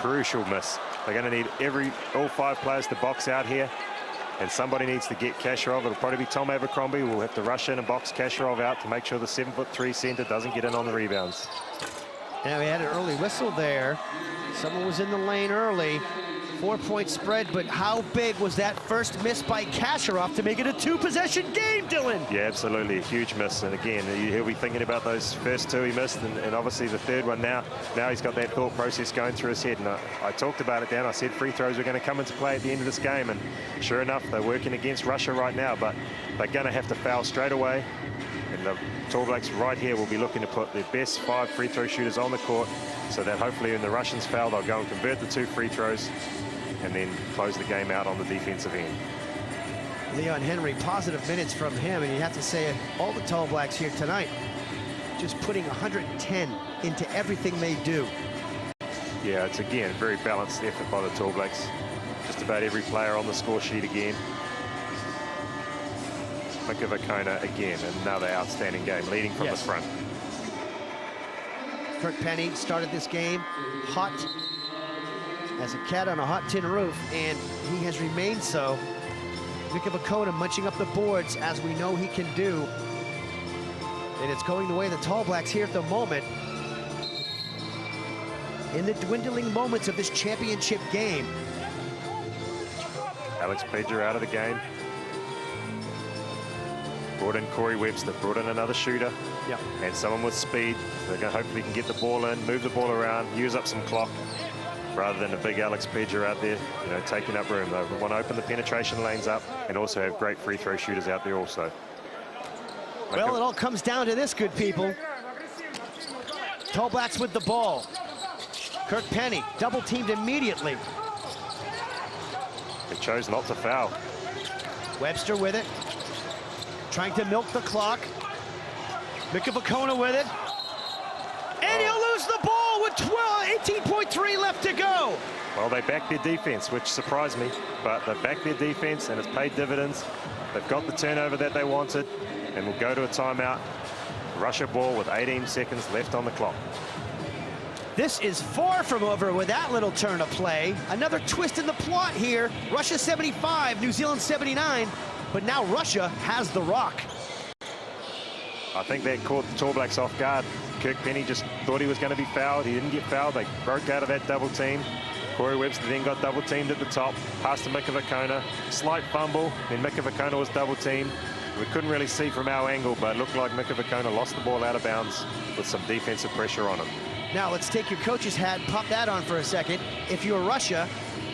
C: crucial miss. They're going to need all 5 players to box out here. And somebody needs to get Kasharov. It'll probably be Tom Abercrombie. We'll have to rush in and box Kasharov out to make sure the 7'3" center doesn't get in on the rebounds.
B: Now we had an early whistle there. Someone was in the lane early. 4-point spread, but how big was that first miss by Kasharov to make it a 2-possession game, Dylan?
C: Yeah, absolutely, a huge miss. And again, he'll be thinking about those first 2 he missed, and obviously the 3rd one now. Now he's got that thought process going through his head. And I talked about it, Dan. I said free throws were going to come into play at the end of this game, and sure enough, they're working against Russia right now, but they're going to have to foul straight away. And the Tall Blacks right here will be looking to put their best 5 free throw shooters on the court, so that hopefully when the Russians foul, they'll go and convert the 2 free throws and then close the game out on the defensive end.
B: Leon Henry, positive minutes from him, and you have to say all the Tall Blacks here tonight just putting 110 into everything they do.
C: Yeah, it's again a very balanced effort by the Tall Blacks. Just about every player on the score sheet again. Mika Vukona again, another outstanding game, leading from the front.
B: Kirk Penny started this game hot as a cat on a hot tin roof, and he has remained so. Mika Vukona munching up the boards, as we know he can do. And it's going the way of the Tall Blacks here at the moment. In the dwindling moments of this championship game.
C: Alex Pedger out of the game. Brought in Corey Webster, brought in another shooter.
B: Yep.
C: And someone with speed. They're going to hopefully can get the ball in, move the ball around, use up some clock, rather than a big Alex Pedger out there, you know, taking up room. They want to open the penetration lanes up and also have great free throw shooters out there also.
B: Well, it all comes down to this, good people. Tall Blacks with the ball. Kirk Penny double teamed immediately.
C: They chose not to foul.
B: Webster with it. Trying to milk the clock. Mika Vukona with it. And he'll lose the ball with 18.3 left to go.
C: Well, they backed their defense, which surprised me, but they backed their defense and it's paid dividends. They've got the turnover that they wanted and will go to a timeout. Russia ball with 18 seconds left on the clock.
B: This is far from over with that little turn of play. Another twist in the plot here. Russia 75, New Zealand 79, but now Russia has the rock.
C: I think that caught the Tall Blacks off guard. Kirk Penny just thought he was going to be fouled. He didn't get fouled. They broke out of that double team. Corey Webster then got double teamed at the top. Passed to Mika Vukona. Slight fumble. Then Mika Vukona was double teamed. We couldn't really see from our angle, but it looked like Mika Vukona lost the ball out of bounds with some defensive pressure on him.
B: Now let's take your coach's hat and pop that on for a second. If you're Russia,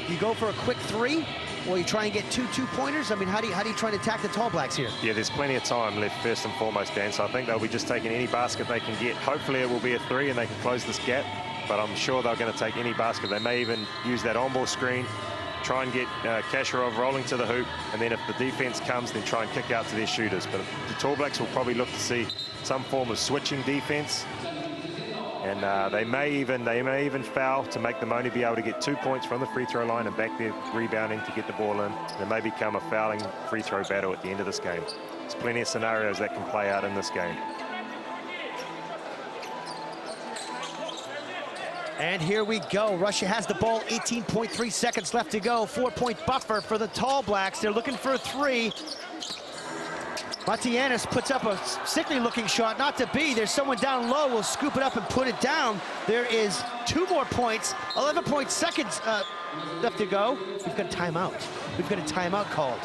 B: you go for a quick 3, Well, you try and get two two-pointers? I mean, how do you try to attack the Tall Blacks here?
C: Yeah, there's plenty of time left, first and foremost, Dan. So I think they'll be just taking any basket they can get. Hopefully it will be a 3 and they can close this gap. But I'm sure they're going to take any basket. They may even use that on-ball screen, try and get Kasharov rolling to the hoop, and then if the defense comes, then try and kick out to their shooters. But the Tall Blacks will probably look to see some form of switching defense. And they may even foul to make them only be able to get 2 points from the free throw line and back there rebounding to get the ball in. There may become a fouling free throw battle at the end of this game. There's plenty of scenarios that can play out in this game.
B: And here we go. Russia has the ball, 18.3 seconds left to go. 4-point buffer for the Tall Blacks. They're looking for a 3. Matianis puts up a sickly-looking shot, not to be. There's someone down low, will scoop it up and put it down. There is 2 more points, 11 seconds left to go. We've got a timeout. We've got a timeout called.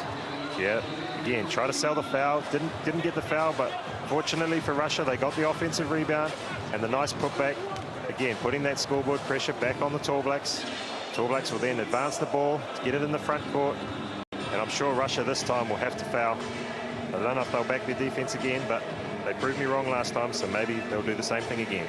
C: Yeah, again, try to sell the foul. Didn't get the foul, but fortunately for Russia, they got the offensive rebound and the nice putback. Again, putting that scoreboard pressure back on the Tall Blacks. Tall Blacks will then advance the ball to get it in the front court. And I'm sure Russia this time will have to foul. I don't know if they'll back their defense again, but they proved me wrong last time, so maybe they'll do the same thing again.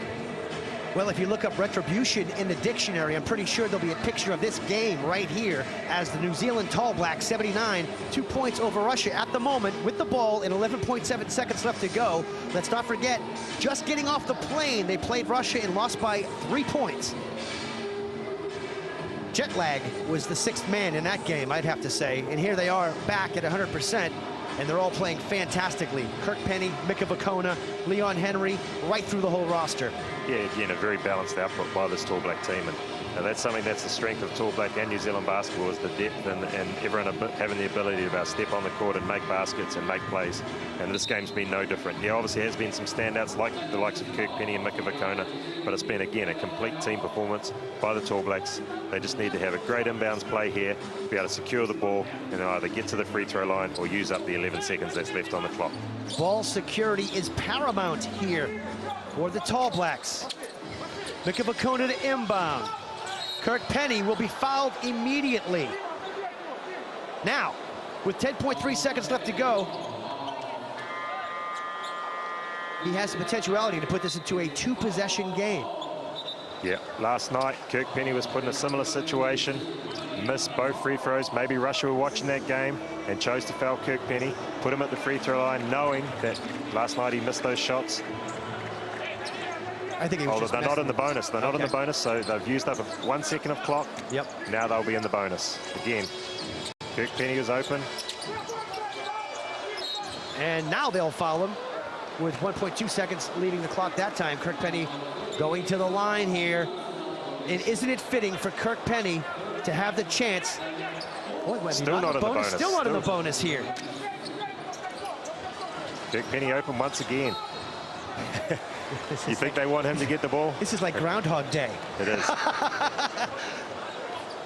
B: Well, if you look up retribution in the dictionary, I'm pretty sure there'll be a picture of this game right here as the New Zealand Tall Blacks 79, 2 points over Russia at the moment with the ball in 11.7 seconds left to go. Let's not forget, just getting off the plane, they played Russia and lost by 3 points. Jet lag was the 6th man in that game, I'd have to say. And here they are back at 100%. And they're all playing fantastically. Kirk Penny, Mika Vakona, Leon Henry, right through the whole roster.
C: Yeah, again, a very balanced output by this Tall Black team. And that's something that's the strength of Tall Black and New Zealand basketball, is the depth and everyone having the ability to step on the court and make baskets and make plays. And this game's been no different. Yeah, obviously has been some standouts like the likes of Kirk Penny and Mika Vakona, but it's been, again, a complete team performance by the Tall Blacks. They just need to have a great inbounds play here, be able to secure the ball, and either get to the free throw line or use up the 11 seconds that's left on the clock.
B: Ball security is paramount here for the Tall Blacks. Mika Vakona to inbound. Kirk Penny will be fouled immediately. Now, with 10.3 seconds left to go, he has the potentiality to put this into a 2-possession game.
C: Yeah, last night, Kirk Penny was put in a similar situation, missed both free throws. Maybe Russia were watching that game and chose to foul Kirk Penny, put him at the free throw line, knowing that last night he missed those shots.
B: I think he was just
C: they're not in the bonus. They're not in the bonus, so they've used up 1 second of clock.
B: Yep.
C: Now they'll be in the bonus. Again, Kirk Penny is open.
B: And now they'll foul him with 1.2 seconds leading the clock that time. Kirk Penny going to the line here. And isn't it fitting for Kirk Penny to have the chance? Boy,
C: still not in the bonus.
B: Still not in the bonus here.
C: Kirk Penny open once again. You think they want him to get the ball?
B: This is like Groundhog Day.
C: It is.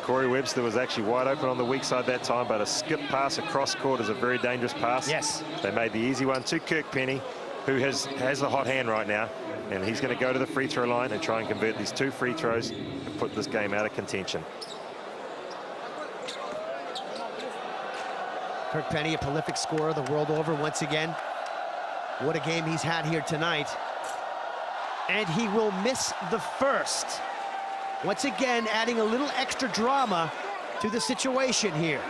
C: Corey Webster was actually wide open on the weak side that time, but a skip pass across court is a very dangerous pass.
B: Yes.
C: They made the easy one to Kirk Penny, who has the hot hand right now, and he's going to go to the free throw line and try and convert these 2 free throws and put this game out of contention.
B: Kirk Penny, a prolific scorer the world over once again. What a game he's had here tonight. And he will miss the first. Once again, adding a little extra drama to the situation here.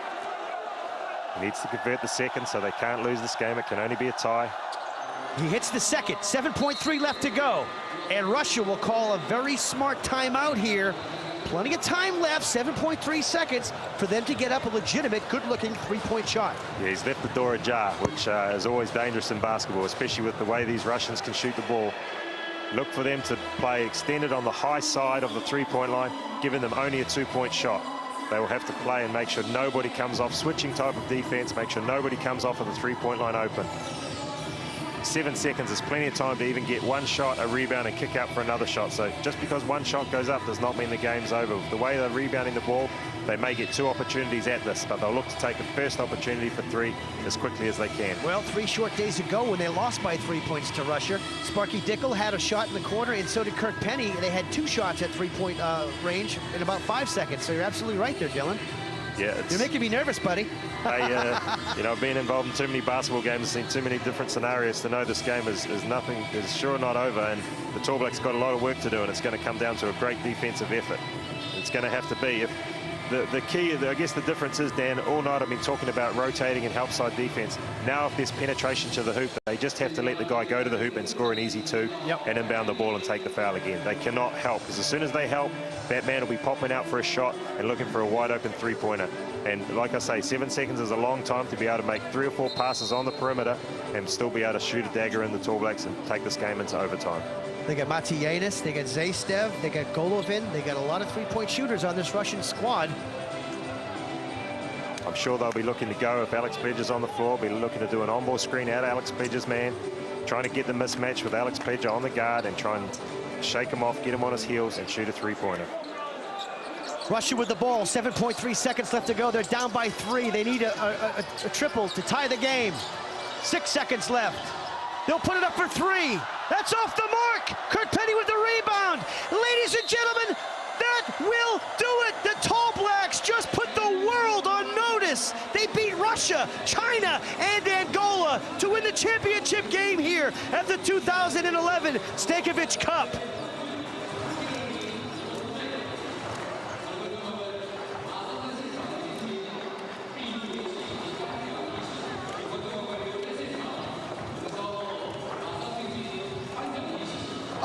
C: He needs to convert the second, so they can't lose this game. It can only be a tie.
B: He hits the second, 7.3 left to go. And Russia will call a very smart timeout here. Plenty of time left, 7.3 seconds, for them to get up a legitimate, good-looking 3-point shot.
C: Yeah, he's left the door ajar, which is always dangerous in basketball, especially with the way these Russians can shoot the ball. Look for them to play extended on the high side of the 3-point line, giving them only a 2-point shot. They will have to play and make sure nobody comes off, switching type of defense, make sure nobody comes off of the 3-point line open. 7 seconds is plenty of time to even get 1 shot, a rebound, and kick out for another shot. So just because 1 shot goes up does not mean the game's over. The way they're rebounding the ball, they may get 2 opportunities at this, but they'll look to take the first opportunity for 3 as quickly as they can.
B: Well, 3 short days ago when they lost by 3 points to Russia, Sparky Dickel had a shot in the corner, and so did Kirk Penny. They had 2 shots at 3-point range in about 5 seconds. So you're absolutely right there, Dylan.
C: Yeah,
B: You're making me nervous, buddy.
C: You know, being involved in too many basketball games, seen too many different scenarios to know this game is sure not over, and the Tall Blacks got a lot of work to do, and it's going to come down to a great defensive effort. It's going to have to be. If the key, I guess the difference is, Dan, all night I've been talking about rotating and help side defense. Now if there's penetration to the hoop, they just have to let the guy go to the hoop and score an easy two and inbound the ball and take the foul again. They cannot help, because as soon as they help, that man will be popping out for a shot and looking for a wide open three-pointer. And like I say, 7 seconds is a long time to be able to make 3 or 4 passes on the perimeter and still be able to shoot a dagger in the Tall Blacks and take this game into overtime.
B: They got Matiyanis, they got Zaystev, they got Golovin. They got a lot of three-point shooters on this Russian squad.
C: I'm sure they'll be looking to go if Alex Pledge is on the floor, be looking to do an on-ball screen out of Alex Pledge's man, trying to get the mismatch with Alex Pledge on the guard and try and shake him off, get him on his heels and shoot a three-pointer.
B: Russia with the ball, 7.3 seconds left to go. They're down by 3. They need a triple to tie the game. 6 seconds left. They'll put it up for 3. That's off the mark. Kurt Petty with the rebound. Ladies and gentlemen, that will do it. The Tall Blacks just put the world on notice. They beat Russia, China, and Angola to win the championship game here at the 2011 Stankovic Cup.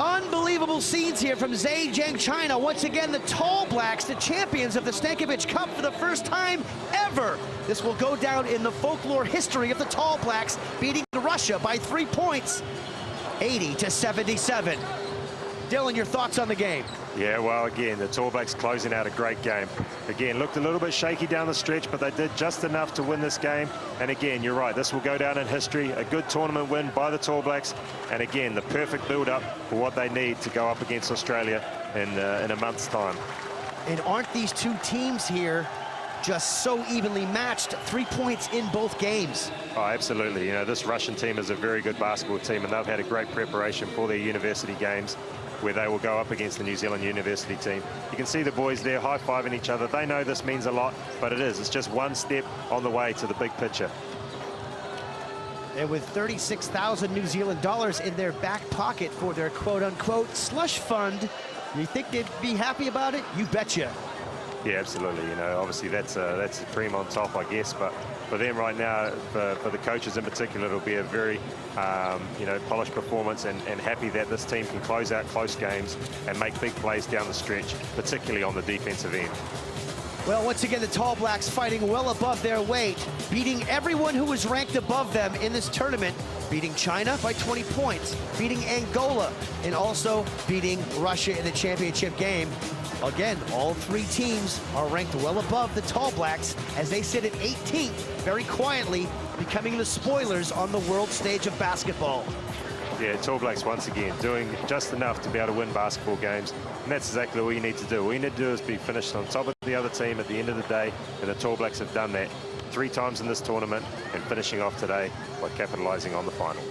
B: Unbelievable scenes here from Zhejiang, China. Once again, the Tall Blacks, the champions of the Stankovic Cup for the first time ever. This will go down in the folklore history of the Tall Blacks, beating Russia by 3 points, 80-77. Dylan, your thoughts on the game?
C: Yeah, well, again, the Tall Blacks closing out a great game. Again, looked a little bit shaky down the stretch, but they did just enough to win this game. And again, you're right, this will go down in history. A good tournament win by the Tall Blacks. And again, the perfect build-up for what they need to go up against Australia in a month's time.
B: And aren't these two teams here just so evenly matched? 3 points in both games.
C: Oh, absolutely. You know, this Russian team is a very good basketball team, and they've had a great preparation for their university games, where they will go up against the New Zealand university team. You can see the boys there high-fiving each other. They know this means a lot, but it is. It's just one step on the way to the big picture.
B: And with 36,000 New Zealand dollars in their back pocket for their quote-unquote slush fund, you think they'd be happy about it? You betcha.
C: Yeah, absolutely. You know, obviously that's the cream on top, I guess, but for them right now, for the coaches in particular, it'll be a very you know, polished performance, and happy that this team can close out close games and make big plays down the stretch, particularly on the defensive end.
B: Well, once again, the Tall Blacks fighting well above their weight, beating everyone who was ranked above them in this tournament, beating China by 20 points, beating Angola, and also beating Russia in the championship game. Again, all 3 teams are ranked well above the Tall Blacks as they sit at 18th, very quietly becoming the spoilers on the world stage of basketball.
C: Yeah, Tall Blacks once again doing just enough to be able to win basketball games, and that's exactly what you need to do. All you need to do is be finished on top of the other team at the end of the day, and the Tall Blacks have done that 3 times in this tournament, and finishing off today by capitalizing on the final.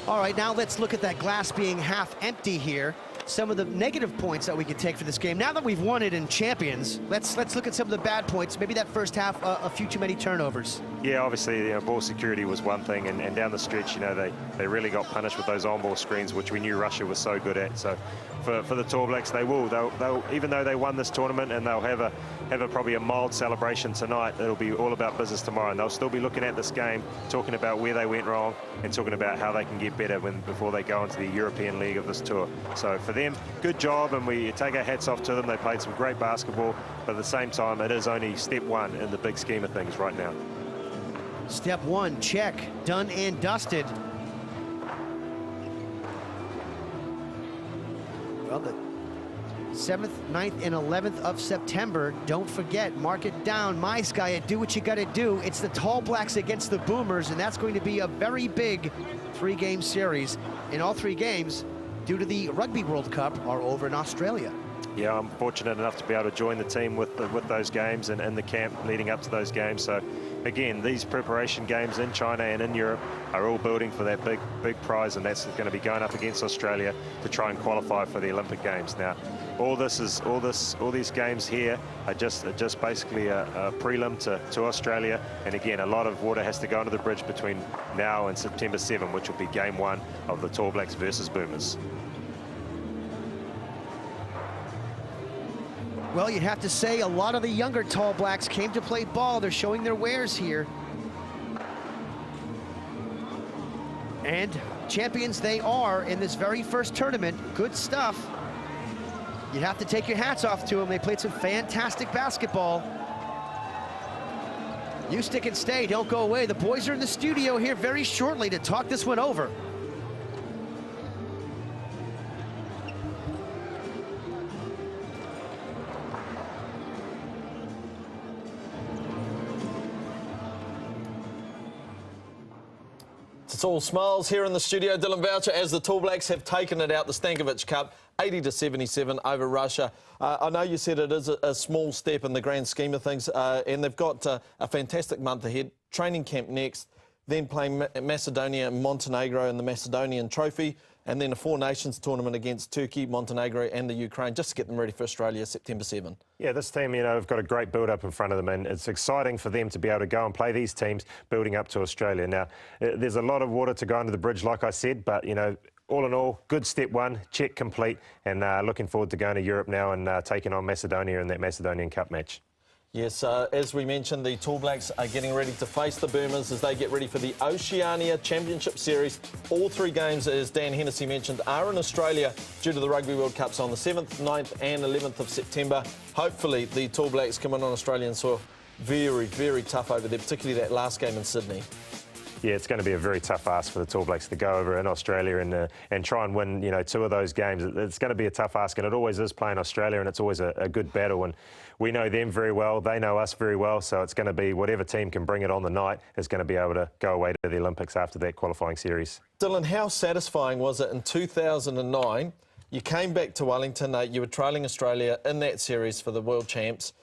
B: All right, now let's look at that glass being half empty here. Some of the negative points that we could take for this game. Now that we've won it in Champions, let's look at some of the bad points. Maybe that first half, a few too many turnovers. Yeah,
C: obviously, you know, ball security was one thing, and down the stretch, you know, they really got punished with those on-ball screens, which we knew Russia was so good at. So for the Tall Blacks, they'll even though they won this tournament, and they'll have probably a mild celebration tonight, it'll be all about business tomorrow, and they'll still be looking at this game, talking about where they went wrong, and talking about how they can get better before they go into the European League of this tour. So for them, good job, and we take our hats off to them. They played some great basketball, but at the same time, it is only step 1 in the big scheme of things right now.
B: Step 1, check, done and dusted. Well, the 7th, 9th, and 11th of September, don't forget, mark it down, my sky, do what you gotta do. It's the Tall Blacks against the Boomers, and that's going to be a very big 3-game series. In all 3 games, due to the Rugby World Cup, are over in Australia.
C: Yeah, I'm fortunate enough to be able to join the team with those games and the camp leading up to those games. So, again, these preparation games in China and in Europe are all building for that big prize, and that's going to be going up against Australia to try and qualify for the Olympic Games. Now, all these games here are just basically a prelim to Australia, and again, a lot of water has to go under the bridge between now and September 7, which will be game 1 of the Tall Blacks versus Boomers.
B: Well, you'd have to say a lot of the younger Tall Blacks came to play ball. They're showing their wares here. And champions they are in this very first tournament. Good stuff. You have to take your hats off to them. They played some fantastic basketball. You stick and stay, don't go away. The boys are in the studio here very shortly to talk this one over.
A: It's all smiles here in the studio. Dylan Boucher, as the Tall Blacks have taken it out, the Stankovic Cup, 80-77 over Russia. I know you said it is a small step in the grand scheme of things, and they've got a fantastic month ahead. Training camp next, then playing Macedonia and Montenegro in the Macedonian Trophy, and then a Four Nations tournament against Turkey, Montenegro and the Ukraine, just to get them ready for Australia, September 7.
C: Yeah, this team, you know, have got a great build-up in front of them, and it's exciting for them to be able to go and play these teams building up to Australia. Now, there's a lot of water to go under the bridge, like I said, but, you know, all in all, good step 1, check complete, and looking forward to going to Europe now and taking on Macedonia in that Macedonian Cup match.
A: Yes, as we mentioned, the Tall Blacks are getting ready to face the Boomers as they get ready for the Oceania Championship Series. All 3 games, as Dan Hennessy mentioned, are in Australia due to the Rugby World Cups on the 7th, 9th and 11th of September. Hopefully, the Tall Blacks come in on Australian soil very, very tough over there, particularly that last game in Sydney.
C: Yeah, it's going to be a very tough ask for the Tall Blacks to go over in Australia and try and win, you know, 2 of those games. It's going to be a tough ask, and it always is playing Australia, and it's always a good battle. And we know them very well, they know us very well, so it's going to be whatever team can bring it on the night is going to be able to go away to the Olympics after that qualifying series.
A: Dylan, how satisfying was it in 2009? You came back to Wellington, you were trailing Australia in that series for the World Champs.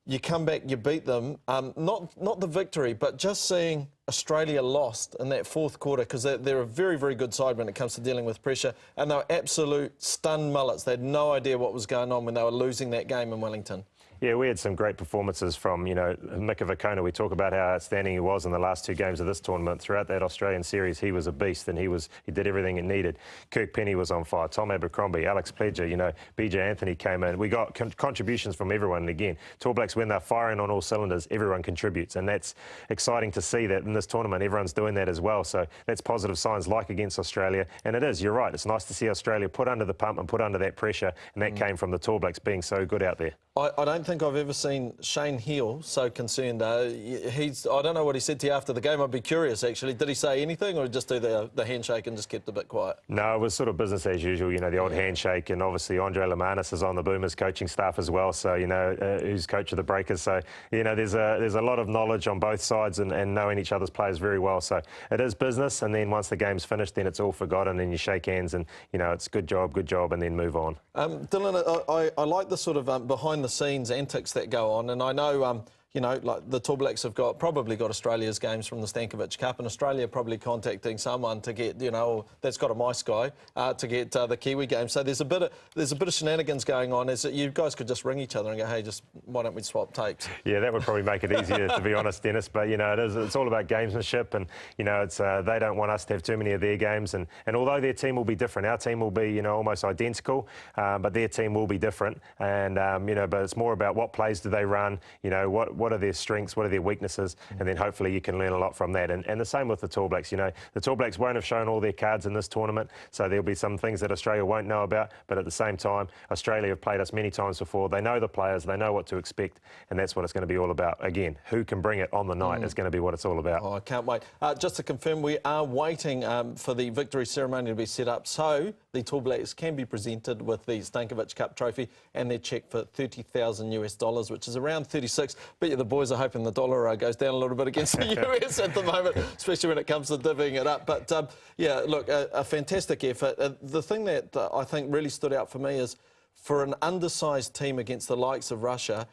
A: You come back, you beat them, not the victory, but just seeing Australia lost in that 4th quarter, because they're a very, very good side when it comes to dealing with pressure, and they were absolute stunned mullets. They had no idea what was going on when they were losing that game in Wellington.
C: Yeah, we had some great performances from, you know, Mika Vakona. We talk about how outstanding he was in the last 2 games of this tournament. Throughout that Australian series, he was a beast, and he did everything it needed. Kirk Penny was on fire, Tom Abercrombie, Alex Pledger, you know, BJ Anthony came in. We got contributions from everyone, and again, Tall Blacks, when they're firing on all cylinders, everyone contributes, and that's exciting to see that in this tournament, everyone's doing that as well. So that's positive signs, like against Australia, and it is, you're right, it's nice to see Australia put under the pump and put under that pressure, and that came from the Tall Blacks being so good out there.
A: I don't think I've ever seen Shane Heal so concerned. I don't know what he said to you after the game. I'd be curious, actually. Did he say anything, or just do the handshake and just kept a bit quiet?
C: No, it was sort of business as usual, you know, the old handshake, and obviously Andre Lemanis is on the Boomers coaching staff as well, so, you know, who's coach of the Breakers. So, you know, there's a lot of knowledge on both sides and knowing each other's players very well. So it is business, and then once the game's finished, then it's all forgotten, and you shake hands, and, you know, it's good job, and then move on.
A: Dylan, I like the sort of behind-the-scenes antics that go on, and I know, you know, like the Tall Blacks have probably got Australia's games from the Stankovic Cup, and Australia probably contacting someone to get, you know, that's got a mice guy to get the Kiwi game. So there's a bit of shenanigans going on. Is that you guys could just ring each other and go, hey, just why don't we swap tapes? Yeah,
C: that would probably make it easier, to be honest, Dennis. But, you know, it's all about gamesmanship, and, you know, it's they don't want us to have too many of their games, and although their team will be different, our team will be, you know, almost identical, but their team will be different, and you know, but it's more about what plays do they run, you know, what are their strengths, what are their weaknesses, and then hopefully you can learn a lot from that. And the same with the Tall Blacks. You know, the Tall Blacks won't have shown all their cards in this tournament, so there'll be some things that Australia won't know about, but at the same time, Australia have played us many times before. They know the players, they know what to expect, and that's what it's going to be all about. Again, who can bring it on the night is going to be what it's all about.
A: Oh, I can't wait. Just to confirm, we are waiting for the victory ceremony to be set up, so the Tall Blacks can be presented with the Stankovic Cup trophy and their cheque for $30,000, which is around 36. But yeah, the boys are hoping the dollar goes down a little bit against the US at the moment, especially when it comes to divvying it up. But yeah, look, a fantastic effort. The thing that I think really stood out for me is, for an undersized team against the likes of Russia,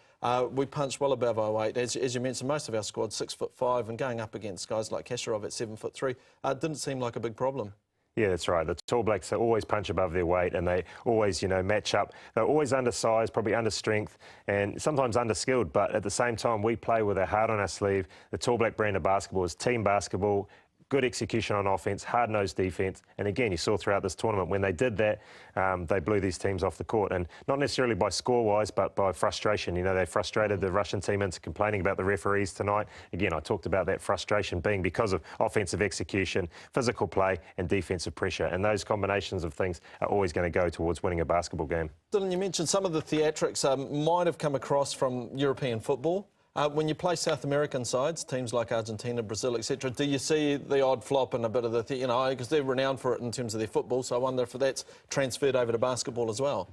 A: We punched well above our weight. As you mentioned, most of our squad 6'5", and going up against guys like Kasharov at 7'3", didn't seem like a big problem.
C: Yeah, that's right. The Tall Blacks always punch above their weight, and they always, match up. They're always undersized, probably under strength, and sometimes underskilled. But at the same time, we play with our heart on our sleeve. The Tall Black brand of basketball is team basketball. Good execution on offence, hard-nosed defence. And again, you saw throughout this tournament, when they did that, they blew these teams off the court. And not necessarily by score-wise, but by frustration. They frustrated the Russian team into complaining about the referees tonight. Again, I talked about that frustration being because of offensive execution, physical play and defensive pressure. And those combinations of things are always going to go towards winning a basketball game.
A: Dylan, you mentioned some of the theatrics might have come across from European football. When you play South American sides, teams like Argentina, Brazil, etc., do you see the odd flop and a bit of the, because they're renowned for it in terms of their football, so I wonder if that's transferred over to basketball as well?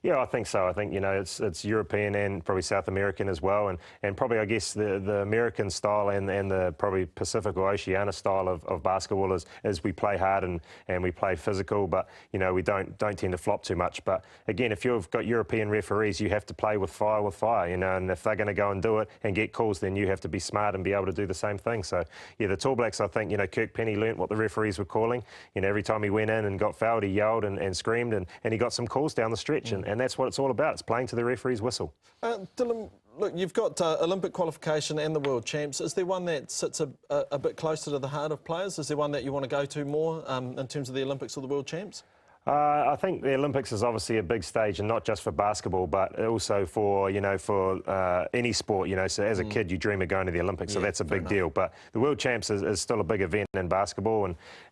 C: Yeah, I think so. I think, it's European and probably South American as well. And probably, I guess, the American style and the probably Pacific or Oceania style of basketball is we play hard and we play physical, but, we don't tend to flop too much. But, again, if you've got European referees, you have to play with fire, and if they're going to go and do it and get calls, then you have to be smart and be able to do the same thing. So, yeah, the Tall Blacks, I think, Kirk Penny learnt what the referees were calling. Every time he went in and got fouled, he yelled and screamed, and he got some calls down the stretch. And that's what it's all about. It's playing to the referee's whistle.
A: Dylan, look, you've got Olympic qualification and the World Champs. Is there one that sits a bit closer to the heart of players? Is there one that you want to go to more in terms of the Olympics or the World Champs?
C: I think the Olympics is obviously a big stage, and not just for basketball, but also for any sport. So as a kid, you dream of going to the Olympics, so that's a big deal. But the World Champs is still a big event in basketball,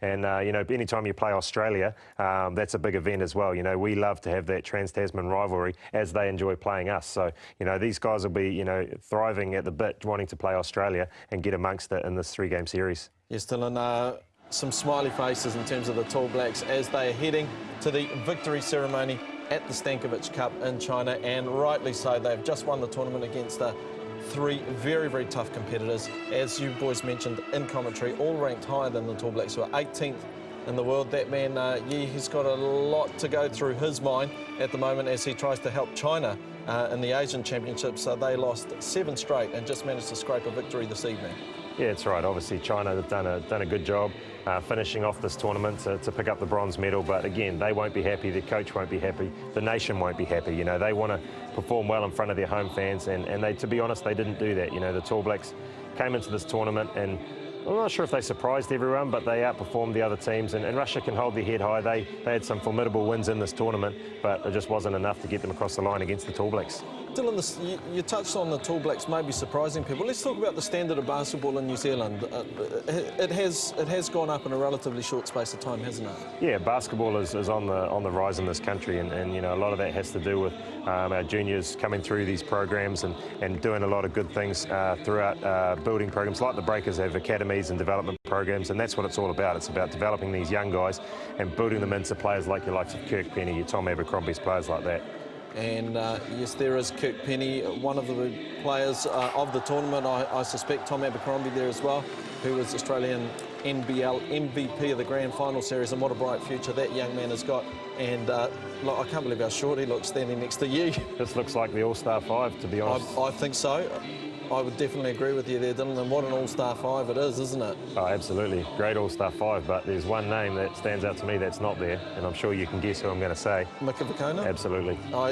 C: and anytime you play Australia, that's a big event as well. We love to have that Trans-Tasman rivalry as they enjoy playing us. So these guys will be thriving at the bit, wanting to play Australia and get amongst it in this 3-game series.
A: Yes, Dylan. Some smiley faces in terms of the Tall Blacks as they are heading to the victory ceremony at the Stankovic Cup in China, and rightly so. They've just won the tournament against 3 very, very tough competitors. As you boys mentioned in commentary, all ranked higher than the Tall Blacks, who are 18th in the world. That man, he's got a lot to go through his mind at the moment as he tries to help China in the Asian Championships. They lost 7 straight and just managed to scrape a victory this evening.
C: Yeah, it's right. Obviously, China have done a good job finishing off this tournament to pick up the bronze medal. But again, they won't be happy. The coach won't be happy. The nation won't be happy. They want to perform well in front of their home fans, and they, to be honest, they didn't do that. The Tall Blacks came into this tournament, and I'm not sure if they surprised everyone, but they outperformed the other teams, and Russia can hold their head high. They had some formidable wins in this tournament, but it just wasn't enough to get them across the line against the Tall Blacks.
A: Dylan, you touched on the Tall Blacks maybe surprising people. Let's talk about the standard of basketball in New Zealand. It has gone up in a relatively short space of time, hasn't it?
C: Yeah, basketball is on the rise in this country, and a lot of that has to do with our juniors coming through these programs and doing a lot of good things throughout building programs. Like the Breakers have academies and development programs, and that's what it's all about. It's about developing these young guys and building them into players like your likes of Kirk Penny, your Tom Abercrombie's, players like that.
A: And yes, there is Kirk Penny, one of the players of the tournament. I suspect Tom Abercrombie there as well, who was Australian NBL MVP of the Grand Final Series, and what a bright future that young man has got. And look, I can't believe how short he looks standing next to you.
C: This looks like the All-Star 5, to be honest.
A: I think so. I would definitely agree with you there, Dylan, and what an All-Star 5 it is, isn't it?
C: Oh, absolutely. Great All-Star 5, but there's one name that stands out to me that's not there, and I'm sure you can guess who I'm going to say.
A: Mika Vukona?
C: Absolutely.
A: I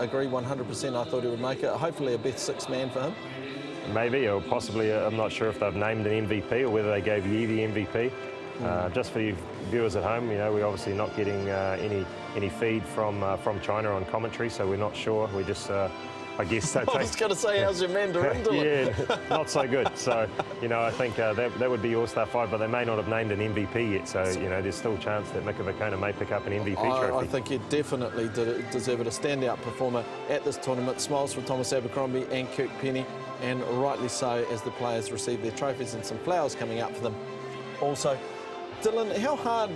A: agree 100%. I thought he would make it. Hopefully a best 6 man for him.
C: Maybe, or possibly, I'm not sure if they've named an MVP or whether they gave Yi the MVP. Just for you viewers at home, we're obviously not getting any feed from China on commentary, so we're not sure. We just... I guess.
A: I was going to say, how's your Mandarin doing?
C: Yeah, not so good. So, I think that would be All-Star 5, but they may not have named an MVP yet. So, there's still a chance that Mika Vukona may pick up an MVP trophy.
A: I think he definitely deserve it. A standout performer at this tournament. Smiles from Thomas Abercrombie and Kirk Penny, and rightly so as the players receive their trophies and some flowers coming out for them. Also, Dylan, how hard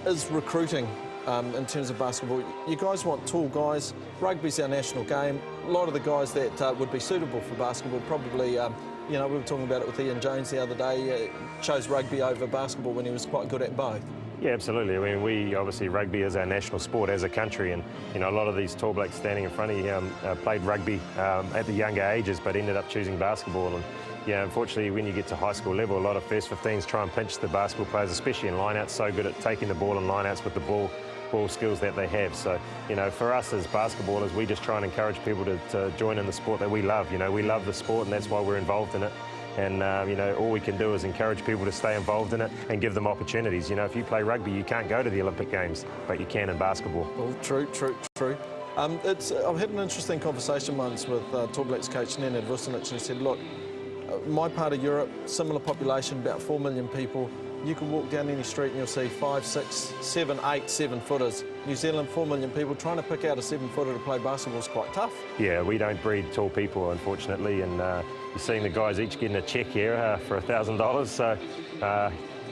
A: is recruiting in terms of basketball? You guys want tall guys. Rugby's our national game. A lot of the guys that would be suitable for basketball probably, we were talking about it with Ian Jones the other day, chose rugby over basketball when he was quite good at both.
C: Yeah, absolutely. I mean, we obviously, rugby is our national sport as a country, and you know, a lot of these Tall Blacks standing in front of you played rugby at the younger ages, but ended up choosing basketball. And yeah, unfortunately, when you get to high school level, a lot of first 15s try and pinch the basketball players, especially in lineouts. So good at taking the ball in lineouts with the ball skills that they have. So, you know, for us as basketballers, we just try and encourage people to join in the sport that we love. You know, we love the sport, and that's why we're involved in it. And, you know, all we can do is encourage people to stay involved in it and give them opportunities. You know, if you play rugby, you can't go to the Olympic Games, but you can in basketball.
A: Well, true. I've had an interesting conversation once with Tall Blacks coach Nenad Vucinic, and he said, look, my part of Europe, similar population, about 4 million people. You can walk down any street and you'll see 5, 6, 7, 8 7-footers. New Zealand, 4 million people. Trying to pick out a 7-footer to play basketball is quite tough.
C: Yeah, we don't breed tall people, unfortunately, and you're seeing the guys each getting a check here for $1,000. So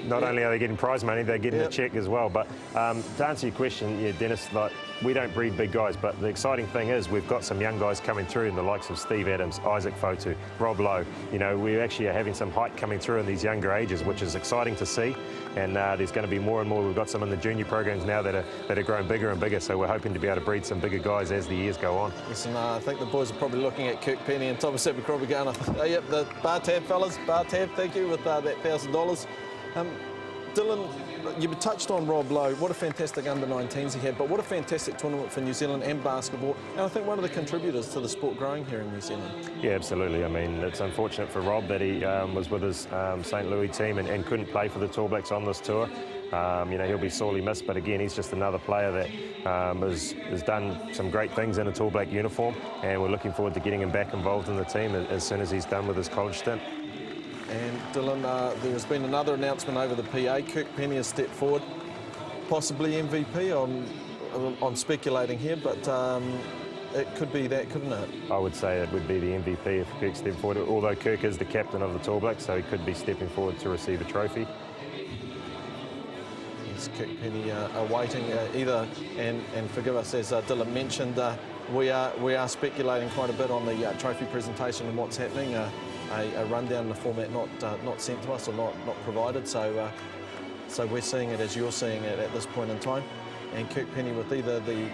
C: not only are they getting prize money, they're getting a check as well. But to answer your question, yeah, Dennis, like, we don't breed big guys, but the exciting thing is we've got some young guys coming through in the likes of Steve Adams, Isaac Fotu, Rob Lowe. You know, we actually are having some height coming through in these younger ages, which is exciting to see. And there's going to be more and more. We've got some in the junior programs now that are growing bigger and bigger, so we're hoping to be able to breed some bigger guys as the years go on.
A: Listen, I think the boys are probably looking at Kirk Penny and Thomas Abercrombie going, yep, the bar tab, fellas, bar tab, thank you, with that $1,000. Dylan, you touched on Rob Lowe. What a fantastic under-19s he had, but what a fantastic tournament for New Zealand and basketball. And I think one of the contributors to the sport growing here in New Zealand. Yeah,
C: absolutely. I mean, it's unfortunate for Rob that he was with his St. Louis team and couldn't play for the Tall Blacks on this tour. You know, he'll be sorely missed, but again, he's just another player that has done some great things in a Tall Black uniform, and we're looking forward to getting him back involved in the team as soon as he's done with his college stint.
A: And Dylan, there has been another announcement over the PA. Kirk Penny has stepped forward, possibly MVP. I'm speculating here, but it could be that, couldn't it?
C: I would say it would be the MVP if Kirk stepped forward, although Kirk is the captain of the Tall Blacks, so he could be stepping forward to receive a trophy.
A: Yes, Kirk Penny awaiting either, and forgive us, as Dylan mentioned, we are speculating quite a bit on the trophy presentation and what's happening. A rundown in the format not sent to us or not provided, so we're seeing it as you're seeing it at this point in time. And Kirk Penny with either the,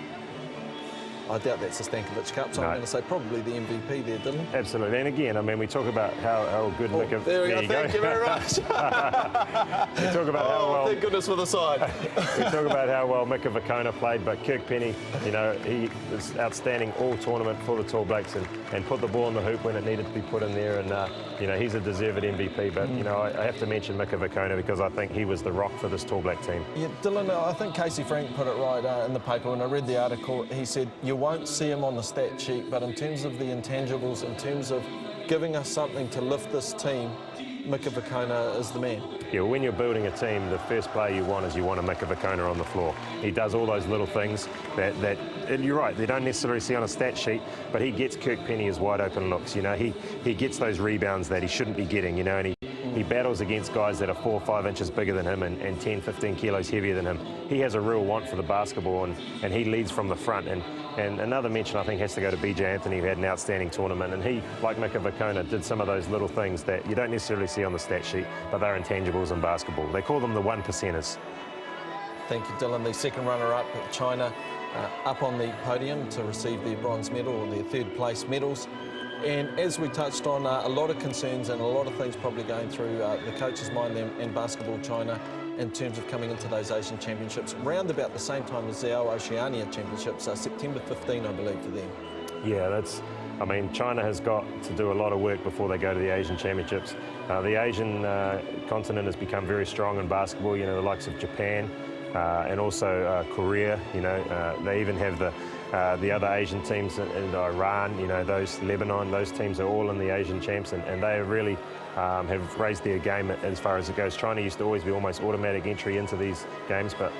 A: I doubt that's the Stankovic Cup, so I'm going to say probably the MVP there, Dylan.
C: Absolutely, and again, I mean, we talk about how good Mick of...
A: There we go, thank you very much.
C: We talk about how well...
A: Thank goodness for the side.
C: We talk about how well Mick of Vakona played, but Kirk Penny, you know, he was outstanding all tournament for the Tall Blacks and put the ball in the hoop when it needed to be put in there, and, you know, he's a deserved MVP, but, you know, I have to mention Mick of Vakona because I think he was the rock for this Tall Black team.
A: Yeah, Dylan, I think Casey Frank put it right in the paper when I read the article. He said, you won't see him on the stat sheet, but in terms of the intangibles, in terms of giving us something to lift this team, Mick of Vakona is the man.
C: Yeah, when you're building a team, the first player you want is you want a Mick of Vakona on the floor. He does all those little things that and you're right, they don't necessarily see on a stat sheet, but he gets Kirk Penny as wide open looks. You know, he gets those rebounds that he shouldn't be getting, you know, and he battles against guys that are 4 or 5 inches bigger than him and 10, 15 kilos heavier than him. He has a real want for the basketball, and he leads from the front. And another mention, I think, has to go to BJ Anthony, who had an outstanding tournament. And he, like Mick of Vakona, did some of those little things that you don't necessarily see on the stat sheet, but they're intangibles in basketball. They call them the 1%ers.
A: Thank you, Dylan. The second runner-up, China, up on the podium to receive their bronze medal or their third-place medals. And as we touched on, a lot of concerns and a lot of things probably going through the coach's mind and Basketball China in terms of coming into those Asian Championships, round about the same time as the Oceania Championships, September 15, I believe, for them.
C: Yeah, I mean, China has got to do a lot of work before they go to the Asian Championships. The Asian continent has become very strong in basketball, you know, the likes of Japan and also Korea, you know, they even have the other Asian teams in Iran, you know, Lebanon, those teams are all in the Asian champs, and they really have raised their game as far as it goes. China used to always be almost automatic entry into these games, but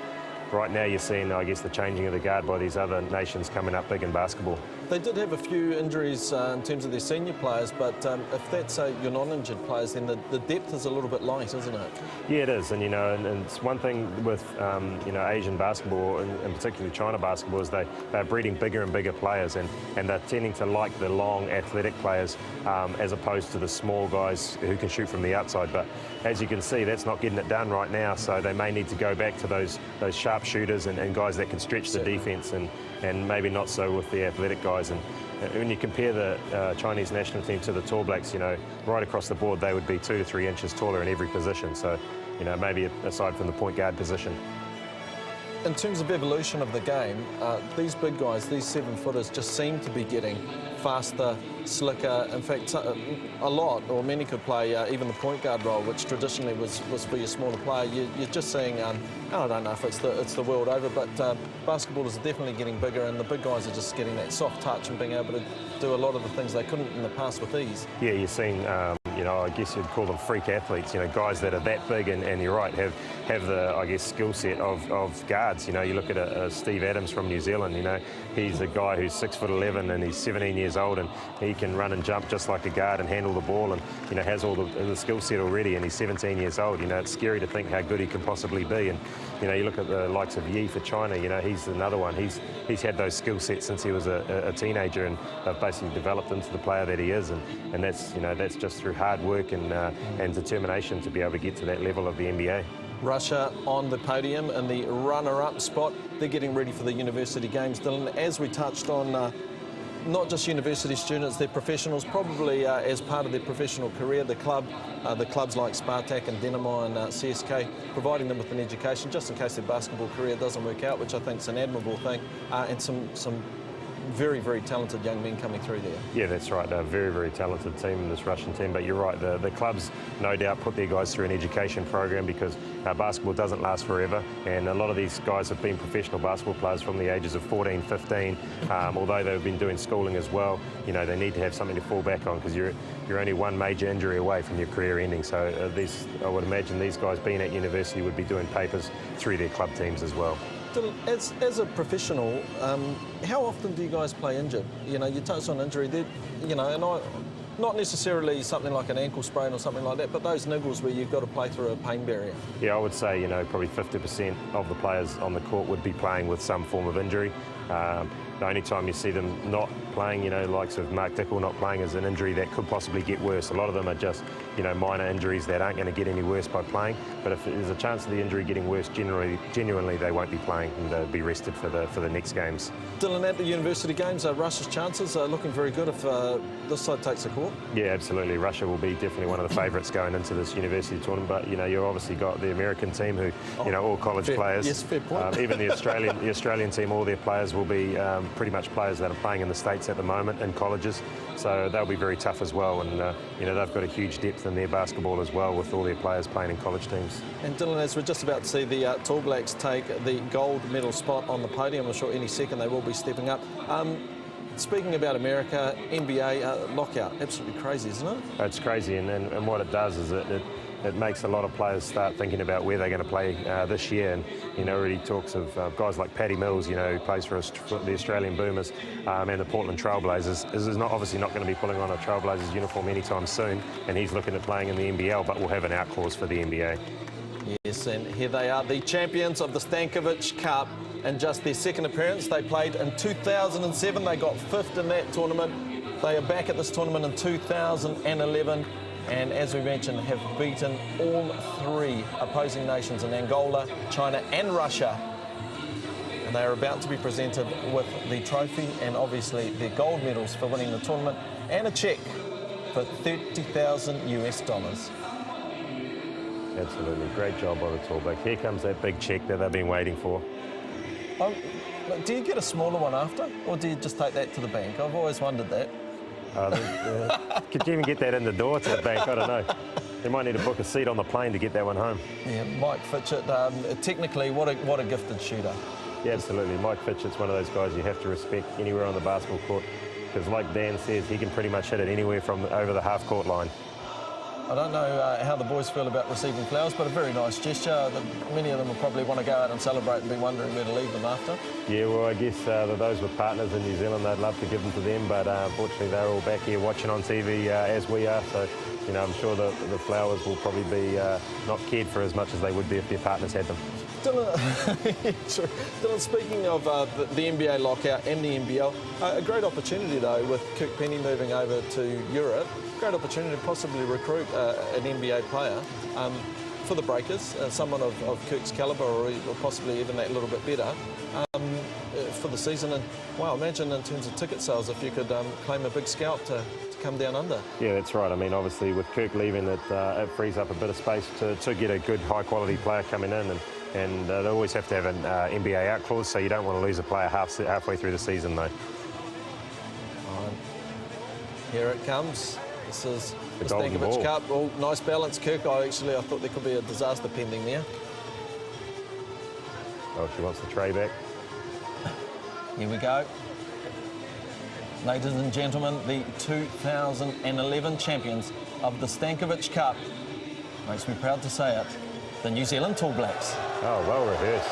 C: right now you're seeing, I guess, the changing of the guard by these other nations coming up big in basketball.
A: They did have a few injuries in terms of their senior players, but if that's your non-injured players, then the depth is a little bit light, isn't it?
C: Yeah, it is, and and it's one thing with Asian basketball, and particularly China basketball, is they're breeding bigger and bigger players, and they're tending to like the long, athletic players as opposed to the small guys who can shoot from the outside. But as you can see, that's not getting it done right now, so they may need to go back to those sharp shooters and guys that can stretch the defense, and maybe not so with the athletic guys. And when you compare the Chinese national team to the Tall Blacks, right across the board, they would be 2 to 3 inches taller in every position. So, maybe aside from the point guard position.
A: In terms of evolution of the game, these big guys, these 7-footers, just seem to be getting faster, slicker. In fact, a lot, or many could play even the point guard role, which traditionally was for your smaller player. You're just seeing, I don't know if it's the world over, but basketball is definitely getting bigger, and the big guys are just getting that soft touch and being able to do a lot of the things they couldn't in the past with ease. Yeah,
C: you're seeing, I guess you'd call them freak athletes, guys that are that big and you're right, have the, I guess, skill set of guards. You look at a Steve Adams from New Zealand, he's a guy who's 6'11" and he's 17 years old, and he can run and jump just like a guard and handle the ball, and has all the skill set already, and he's 17 years old. It's scary to think how good he can possibly be. And you look at the likes of Yi for China, he's another one. He's had those skill sets since he was a teenager, and they've basically developed into the player that he is, and that's just through hard work and determination to be able to get to that level of the NBA.
A: Russia on the podium in the runner-up spot. They're getting ready for the university games, Dylan. As we touched on, not just university students, they're professionals, probably as part of their professional career. The clubs like Spartak and Dinamo and CSK, providing them with an education just in case their basketball career doesn't work out, which I think is an admirable thing, and some very, very talented young men coming through there. Yeah,
C: that's right. They're a very, very talented team, this Russian team. But you're right, the clubs no doubt put their guys through an education program, because basketball doesn't last forever. And a lot of these guys have been professional basketball players from the ages of 14, 15. Although they've been doing schooling as well, they need to have something to fall back on, because you're only one major injury away from your career ending. So I would imagine these guys being at university would be doing papers through their club teams as well.
A: As a professional, how often do you guys play injured? You touched on injury, and not necessarily something like an ankle sprain or something like that, but those niggles where you've got to play through a pain barrier. Yeah,
C: I would say, probably 50% of the players on the court would be playing with some form of injury. The only time you see them not playing, likes of Mark Dickel not playing, is an injury that could possibly get worse. A lot of them are just, minor injuries that aren't going to get any worse by playing. But if there's a chance of the injury getting worse, genuinely they won't be playing, and they'll be rested for the next games.
A: Dylan, at the university games, Russia's chances are looking very good if this side takes the court.
C: Yeah, absolutely. Russia will be definitely one of the favourites going into this university tournament. But you've obviously got the American team, who all college players.
A: Yes, fair point.
C: Even the Australian team, all their players will be pretty much players that are playing in the States at the moment in colleges, so they'll be very tough as well. And they've got a huge depth in their basketball as well, with all their players playing in college teams.
A: And Dylan, as we're just about to see the Tall Blacks take the gold medal spot on the podium, I'm sure any second they will be stepping up. Speaking about America, NBA lockout, absolutely crazy, isn't it?
C: It's crazy, and what it does is it makes a lot of players start thinking about where they're going to play this year. And already talks of guys like Paddy Mills, who plays for the Australian Boomers, and the Portland Trailblazers, is obviously not going to be pulling on a Trailblazers uniform anytime soon, and he's looking at playing in the NBL, but will have an out clause for the NBA.
A: Yes, and here they are, the champions of the Stankovic Cup, and just their second appearance. They played in 2007. They got fifth in that tournament. They are back at this tournament in 2011. And as we mentioned, have beaten all three opposing nations in Angola, China and Russia. And they are about to be presented with the trophy and obviously their gold medals for winning the tournament, and a cheque for $30,000 US.
C: Absolutely, great job by the Tall Blacks. Here comes that big cheque that they've been waiting for.
A: Do you get a smaller one after, or do you just take that to the bank? I've always wondered that.
C: Could you even get that in the door to the bank? I don't know. You might need to book a seat on the plane to get that one home.
A: Yeah, Mike Fitchett, technically, what a gifted shooter.
C: Yeah, absolutely. Mike Fitchett's one of those guys you have to respect anywhere on the basketball court, because like Dan says, he can pretty much hit it anywhere from over the half-court line.
A: I don't know how the boys feel about receiving flowers, but a very nice gesture. Many of them will probably want to go out and celebrate and be wondering where to leave them after.
C: Yeah, well, I guess those with partners in New Zealand, they'd love to give them to them, but unfortunately they're all back here watching on TV as we are, so you know, I'm sure the flowers will probably be not cared for as much as they would be if their partners had them.
A: Dylan, speaking of the NBA lockout and the NBL, a great opportunity though with Kirk Penny moving over to Europe. Great opportunity to possibly recruit an NBA player for the Breakers, someone of Kirk's calibre or possibly even that little bit better for the season. And wow, imagine in terms of ticket sales if you could claim a big scout to come down under.
C: Yeah, that's right. I mean, obviously with Kirk leaving, it frees up a bit of space to get a good high-quality player coming in, and they always have to have an NBA out clause, so you don't want to lose a player halfway through the season, though.
A: Here it comes. This is the
C: Golden
A: Stankovic
C: Ball.
A: Cup. Oh, nice balance, Kirk. I thought there could be a disaster pending there.
C: Oh, she wants the tray back.
A: Here we go. Ladies and gentlemen, the 2011 champions of the Stankovic Cup. Makes me proud to say it. The New Zealand Tall Blacks.
C: Oh, well rehearsed.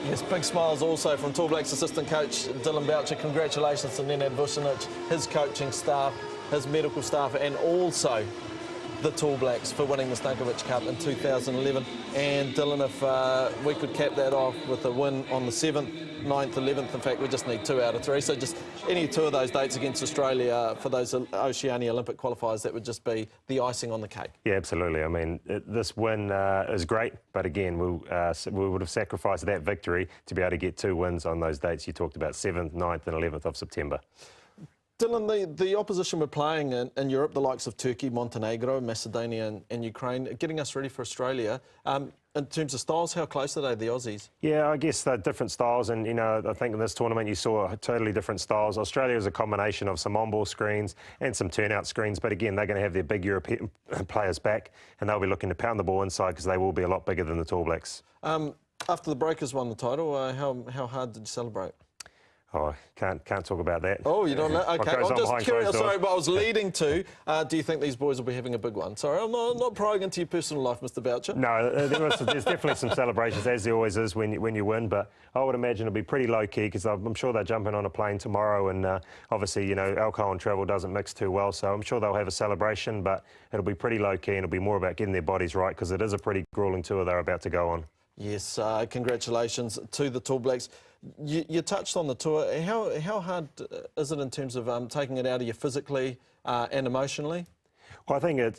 A: Yes, big smiles also from Tall Blacks assistant coach Dylan Boucher. Congratulations to Nenad Vucinic, his coaching staff, his medical staff, and also the Tall Blacks for winning the Stankovic Cup in 2011. And Dylan, if we could cap that off with a win on the 7th, 9th, 11th, in fact, we just need 2 out of 3. So just any 2 of those dates against Australia for those Oceania Olympic qualifiers, that would just be the icing on the cake.
C: Yeah, absolutely. I mean, this win is great, but again, we would have sacrificed that victory to be able to get 2 wins on those dates you talked about, 7th, 9th and 11th of September.
A: Dylan, the opposition we're playing in Europe, the likes of Turkey, Montenegro, Macedonia and Ukraine, getting us ready for Australia. In terms of styles, how close are they, the Aussies?
C: Yeah, I guess they're different styles, and you know, I think in this tournament you saw totally different styles. Australia is a combination of some on-ball screens and some turnout screens, but again, they're going to have their big European players back, and they'll be looking to pound the ball inside because they will be a lot bigger than the Tall Blacks.
A: After the Breakers won the title, how hard did you celebrate?
C: Oh, can't talk about that.
A: Oh, you don't know? Okay, I'm just curious. Sorry, but I was leading to, do you think these boys will be having a big one? Sorry, I'm not prying into your personal life, Mr. Boucher.
C: No, there's definitely some celebrations, as there always is when you win, but I would imagine it'll be pretty low-key because I'm sure they're jumping on a plane tomorrow, and obviously, you know, alcohol and travel doesn't mix too well, so I'm sure they'll have a celebration, but it'll be pretty low-key and it'll be more about getting their bodies right because it is a pretty gruelling tour they're about to go on.
A: Yes, congratulations to the Tall Blacks. You touched on the tour. How hard is it in terms of taking it out of you physically and emotionally?
C: Well, I think it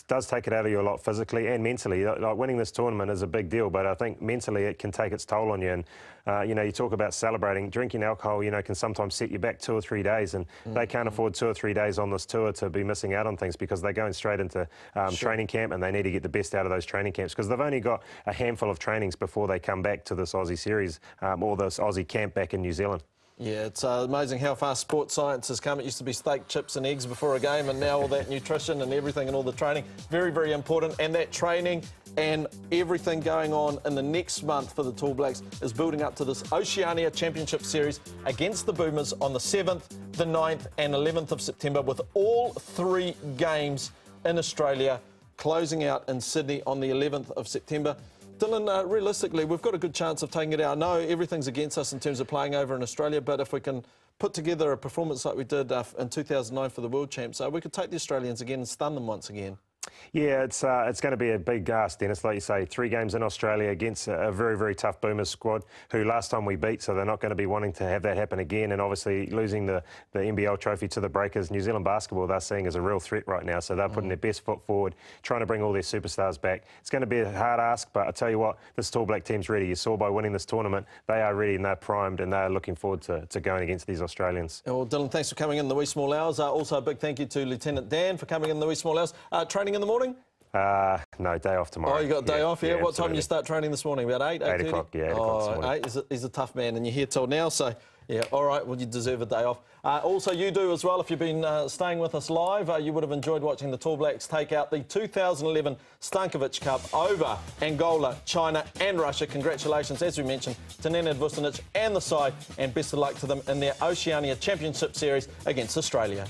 C: does take it out of you a lot physically and mentally. Like winning this tournament is a big deal, but I think mentally it can take its toll on you. And you know, you talk about celebrating, drinking alcohol, you know, can sometimes set you back 2 or 3 days, and they can't afford 2 or 3 days on this tour to be missing out on things because they're going straight into training camp, and they need to get the best out of those training camps because they've only got a handful of trainings before they come back to this Aussie series or this Aussie camp back in New Zealand.
A: Yeah, it's amazing how far sports science has come. It used to be steak, chips and eggs before a game, and now all that nutrition and everything and all the training. Very, very important. And that training and everything going on in the next month for the Tall Blacks is building up to this Oceania Championship Series against the Boomers on the 7th, the 9th and 11th of September, with all 3 games in Australia closing out in Sydney on the 11th of September. Dylan, realistically, we've got a good chance of taking it out. I know everything's against us in terms of playing over in Australia, but if we can put together a performance like we did in 2009 for the World Champs, we could take the Australians again and stun them once again.
C: Yeah, it's going to be a big ask, Dennis. Like you say, 3 games in Australia against a very, very tough Boomers squad who last time we beat, so they're not going to be wanting to have that happen again. And obviously losing the NBL trophy to the Breakers, New Zealand basketball they're seeing as a real threat right now. So they're putting their best foot forward, trying to bring all their superstars back. It's going to be a hard ask, but I tell you what, this Tall Black team's ready. You saw by winning this tournament, they are ready and they're primed and they're looking forward to going against these Australians.
A: Well, Dylan, thanks for coming in the wee small hours. Also a big thank you to Lieutenant Dan for coming in the wee small hours. Training in the morning?
C: No, day off tomorrow.
A: Oh, you got a day off, yeah? What time
C: absolutely.
A: do you start training this morning? About 8, 8:30?
C: 8 o'clock, yeah, 8 o'clock this morning.
A: 8, he's a tough man, and you're here till now, so, yeah, all right, well, you deserve a day off. Also, you do as well. If you've been staying with us live, you would have enjoyed watching the Tall Blacks take out the 2011 Stankovic Cup over Angola, China and Russia. Congratulations, as we mentioned, to Nenad Vucinic and the side, and best of luck to them in their Oceania Championship Series against Australia.